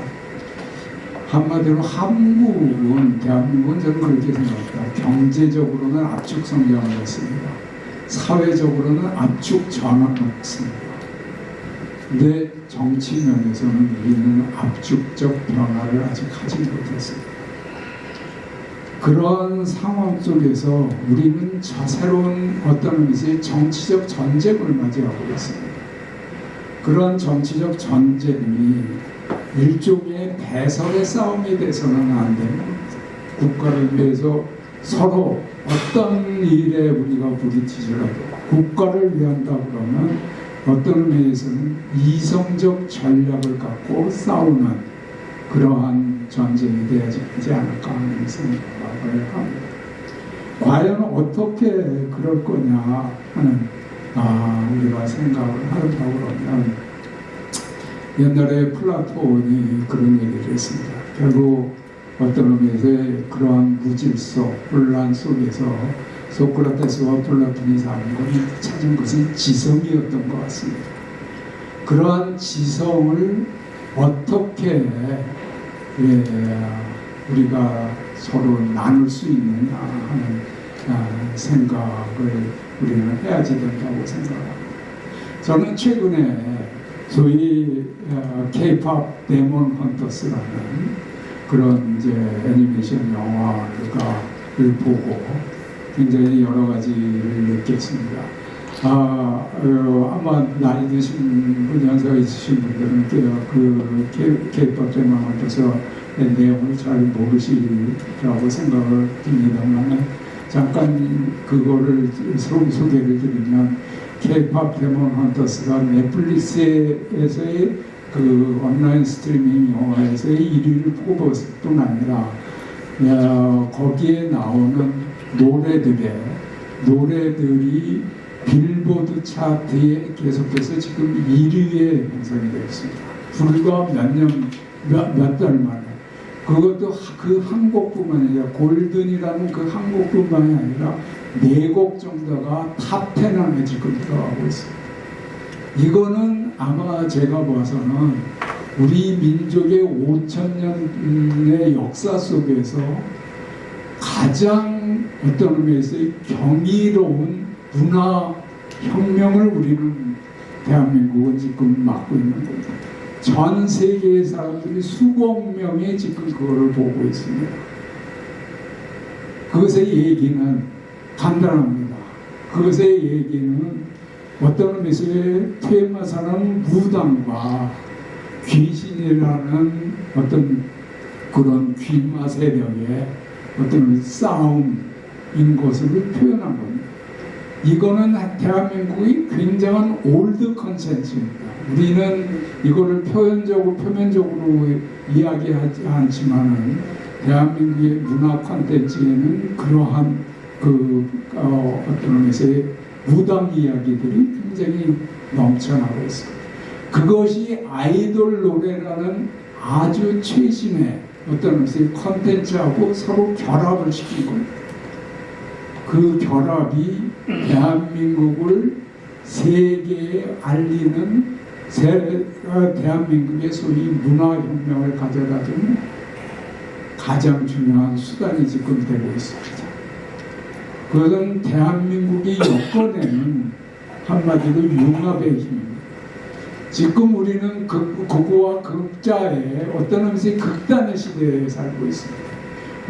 한마디로 대한민국은 저는 그렇게 생각합니다. 경제적으로는 압축 성장을 했습니다. 사회적으로는 압축 전환을 했습니다. 근데 정치 면에서는 우리는 압축적 변화를 아직 하지 못했습니다. 그런 상황 속에서 우리는 새로운 어떤 의미에서 정치적 전쟁을 맞이하고 있습니다. 그런 정치적 전쟁이 일종의 배설의 싸움이 돼서는 안 됩니다. 국가를 위해서 서로 어떤 일에 우리가 부딪히더라도 국가를 위한다 그러면 어떤 의미에서는 이성적 전략을 갖고 싸우는 그러한 전쟁이 되지 않을까 하는 생각을 합니다. 과연 어떻게 그럴 거냐 하는 우리가 생각을 한다고 그러면 옛날에 플라톤이 그런 얘기를 했습니다. 결국 어떤 의미에서 그러한 무질서, 혼란 속에서 소크라테스와 플라톤이 찾은 것은 지성이었던 것 같습니다. 그러한 지성을 어떻게 우리가 서로 나눌 수 있느냐 하는 생각을 우리는 해야지 된다고 생각합니다. 저는 최근에 소위 K-pop 데몬 헌터스라는 그런 이제 애니메이션 영화를 보고 굉장히 여러 가지를 느꼈습니다. 아마 나이 드신 분, 연세가 있으신 분들은 그 K-pop 데몬 헌터스의 내용을 잘 모르시리라고 생각을 듭니다만, 잠깐 그거를 소개를 드리면, K-pop 데몬 헌터스가 넷플릭스에서의 그 온라인 스트리밍 영화에서의 1위를 뽑았을 뿐 아니라 거기에 나오는 노래들이 빌보드 차트에 계속해서 지금 1위에 형성이 되어 있습니다. 불과 몇 달 만에. 그것도 그 한 곡뿐만 아니라 골든이라는 그 한 곡뿐만이 아니라 4곡 정도가 탑10 안에 지금 들어가고 있습니다. 이거는 아마 제가 봐서는 우리 민족의 5,000년의 역사 속에서 가장 어떤 의미에서 경이로운 문화 혁명을 우리는 대한민국은 지금 맡고 있는 겁니다. 전 세계의 사람들이 수백 명이 지금 그거를 보고 있습니다. 그것의 얘기는 간단합니다. 그것의 얘기는 어떤 의미에서 퇴마사는 무당과 귀신이라는 어떤 그런 귀마 세력의 어떤 싸움인 것을 표현한 겁니다. 이거는 대한민국이 굉장한 올드 컨센서입니다. 우리는 이거를 표면적으로 이야기하지 않지만은 대한민국의 문화 콘텐츠에는 그러한 어떤 의미에서의 무당 이야기들이 굉장히 넘쳐나고 있습니다. 그것이 아이돌 노래라는 아주 최신의 어떤 의미에서의 콘텐츠하고 서로 결합을 시킨 겁니다. 그 결합이 대한민국을 세계에 알리는 대한민국의 소위 문화혁명을 가져다 주는 가장 중요한 수단이 지금 되고 있습니다. 그것은 대한민국이 여건에는 한마디로 융합의 힘입니다. 지금 우리는 극우와 극자의 어떤 의미에서 극단의 시대에 살고 있습니다.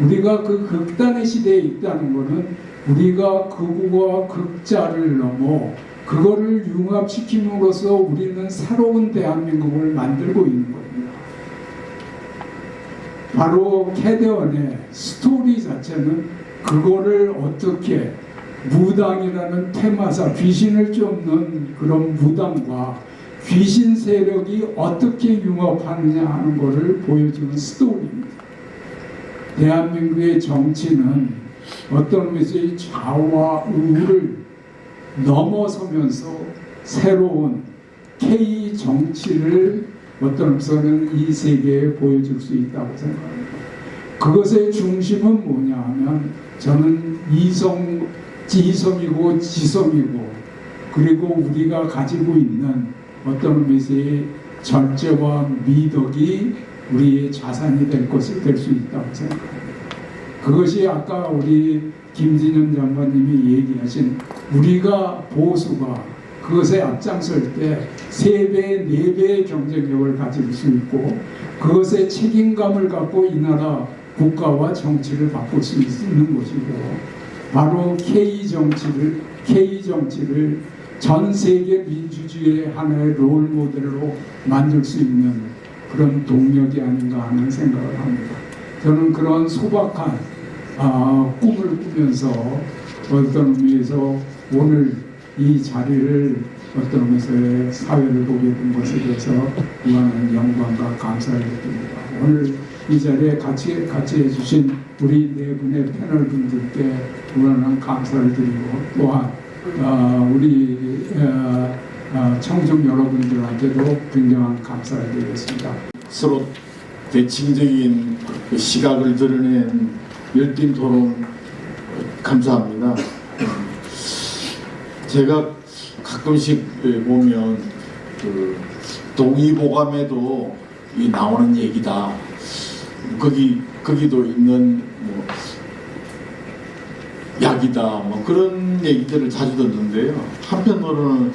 우리가 그 극단의 시대에 있다는 것은 우리가 극우와 극자를 넘어 그거를 융합시킴으로써 우리는 새로운 대한민국을 만들고 있는 겁니다. 바로 캐대언의 스토리 자체는 그거를 어떻게 무당이라는 테마사, 귀신을 쫓는 그런 무당과 귀신 세력이 어떻게 융합하느냐 하는 것을 보여주는 스토리입니다. 대한민국의 정치는 어떤 의미에서 좌와 우를 넘어서면서 새로운 K 정치를 어떤 의미에서는 이 세계에 보여줄 수 있다고 생각합니다. 그것의 중심은 뭐냐 하면 저는 이성이고 지성이고 그리고 우리가 가지고 있는 어떤 의미에서의 절제와 미덕이 우리의 자산이 될 수 있다고 생각합니다. 그것이 아까 우리 김진현 장관님이 얘기하신 우리가 보수가 그것에 앞장설 때 3배, 4배의 경쟁력을 가질 수 있고 그것에 책임감을 갖고 이 나라 국가와 정치를 바꿀 수 있는 것이고 바로 K 정치를 전 세계 민주주의의 하나의 롤 모델로 만들 수 있는 그런 동력이 아닌가 하는 생각을 합니다. 저는 그런 소박한 꿈을 꾸면서 어떤 의미에서 오늘 이 자리를 어떤 의미에서 사회를 보게 된 것에 대해서 무한한 영광과 감사를 드립니다. 오늘 이 자리에 같이 해주신 우리 4분의 패널 분들께 무한한 감사를 드리고 또한 우리 청중 여러분들한테도 굉장한 감사를 드리겠습니다. 서로 대칭적인 그 시각을 드러낸 열띤 토론 감사합니다. 제가 가끔씩 보면 그 동의보감에도 이 나오는 얘기다. 거기도 있는 뭐 약이다. 뭐 그런 얘기들을 자주 듣는데요. 한편으로는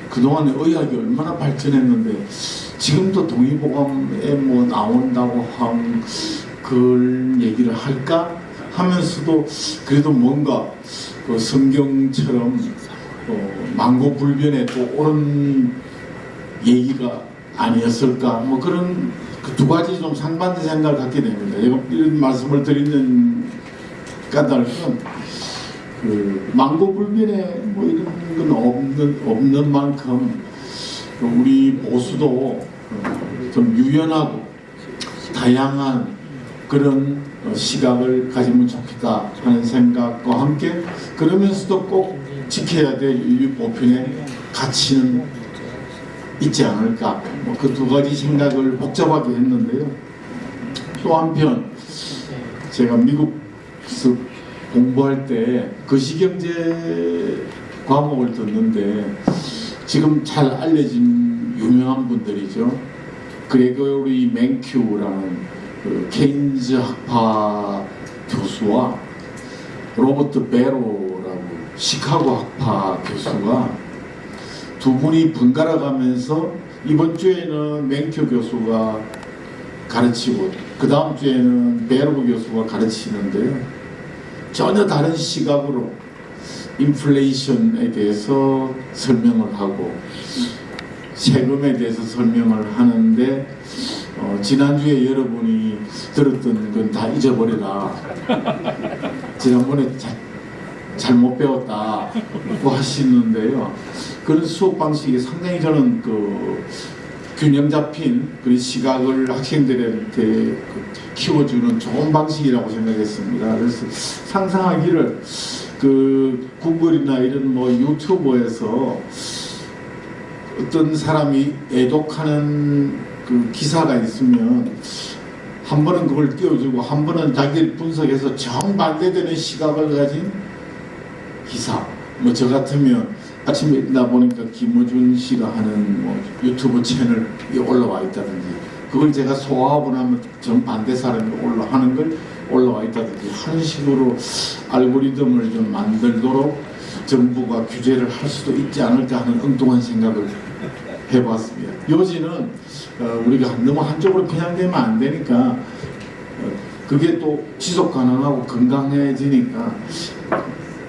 그동안에 의학이 얼마나 발전했는데 지금도 동의보감에 뭐 나온다고 한 그런 얘기를 할까 하면서도 그래도 뭔가 그 성경처럼 망고불변에 또 옳은 얘기가 아니었을까 뭐 그런 그 두 가지 좀 상반된 생각을 갖게 됩니다. 이런 말씀을 드리는 까닭은 그 망고불변에 뭐 이런 건 없는 만큼 우리 보수도 좀 유연하고 다양한 그런 시각을 가지면 좋겠다 하는 생각과 함께 그러면서도 꼭 지켜야 될 인류 보편의 가치는 있지 않을까 뭐 그 두 가지 생각을 복잡하게 했는데요. 또 한편 제가 미국에서 공부할 때 거시경제 과목을 듣는데 지금 잘 알려진 유명한 분들이죠. 그레고리 맨큐라는 그 케인즈 학파 교수와 로버트 베로라고 시카고 학파 교수가 두 분이 번갈아 가면서 이번 주에는 맨큐 교수가 가르치고 그 다음 주에는 베로 교수가 가르치는데요. 전혀 다른 시각으로 인플레이션에 대해서 설명을 하고 세금에 대해서 설명을 하는데 지난주에 여러분이 들었던 건 다 잊어버려라. 지난번에 잘못 배웠다고 하시는데요. 그런 수업 방식이 상당히 저는 그 균형 잡힌 그런 시각을 학생들한테 키워주는 좋은 방식이라고 생각했습니다. 그래서 상상하기를 그 구글이나 이런 뭐 유튜브에서 어떤 사람이 애독하는 그 기사가 있으면 한 번은 그걸 띄워주고 한 번은 자기를 분석해서 정반대되는 시각을 가진 기사. 뭐 저 같으면 아침에 일어나 보니까 김어준 씨가 하는 뭐 유튜브 채널이 올라와 있다든지 그걸 제가 소화하고 나면 정반대 사람이 하는 걸 올라와 있다든지 하는 식으로 알고리즘을 좀 만들도록 정부가 규제를 할 수도 있지 않을까 하는 엉뚱한 생각을 해봤습니다. 요지는 우리가 너무 한쪽으로 편향되면 안 되니까 그게 또 지속 가능하고 건강해지니까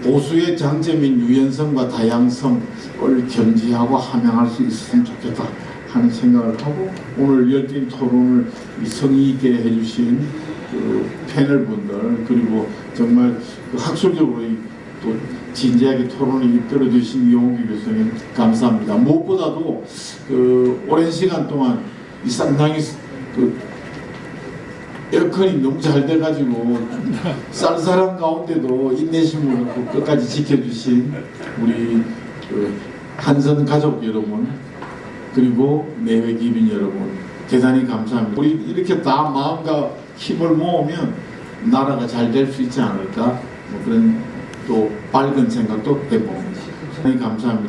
보수의 장점인 유연성과 다양성을 견지하고 함양할 수 있으면 좋겠다 하는 생각을 하고 오늘 열띤 토론을 성의 있게 해주신 그 패널 분들 그리고 정말 그 학술적으로 또 진지하게 토론을 이끌어 주신 이홍규 교수님 감사합니다. 무엇보다도 그 오랜 시간 동안 이 상당히 그 에어컨이 너무 잘 돼가지고 쌀쌀한 가운데도 인내심을 갖고 끝까지 지켜주신 우리 그 한선 가족 여러분 그리고 내외 기민 여러분 대단히 감사합니다. 우리 이렇게 다 마음과 힘을 모으면 나라가 잘 될 수 있지 않을까 뭐 그런 또 밝은 생각도 해봅니다. 대단히 감사합니다.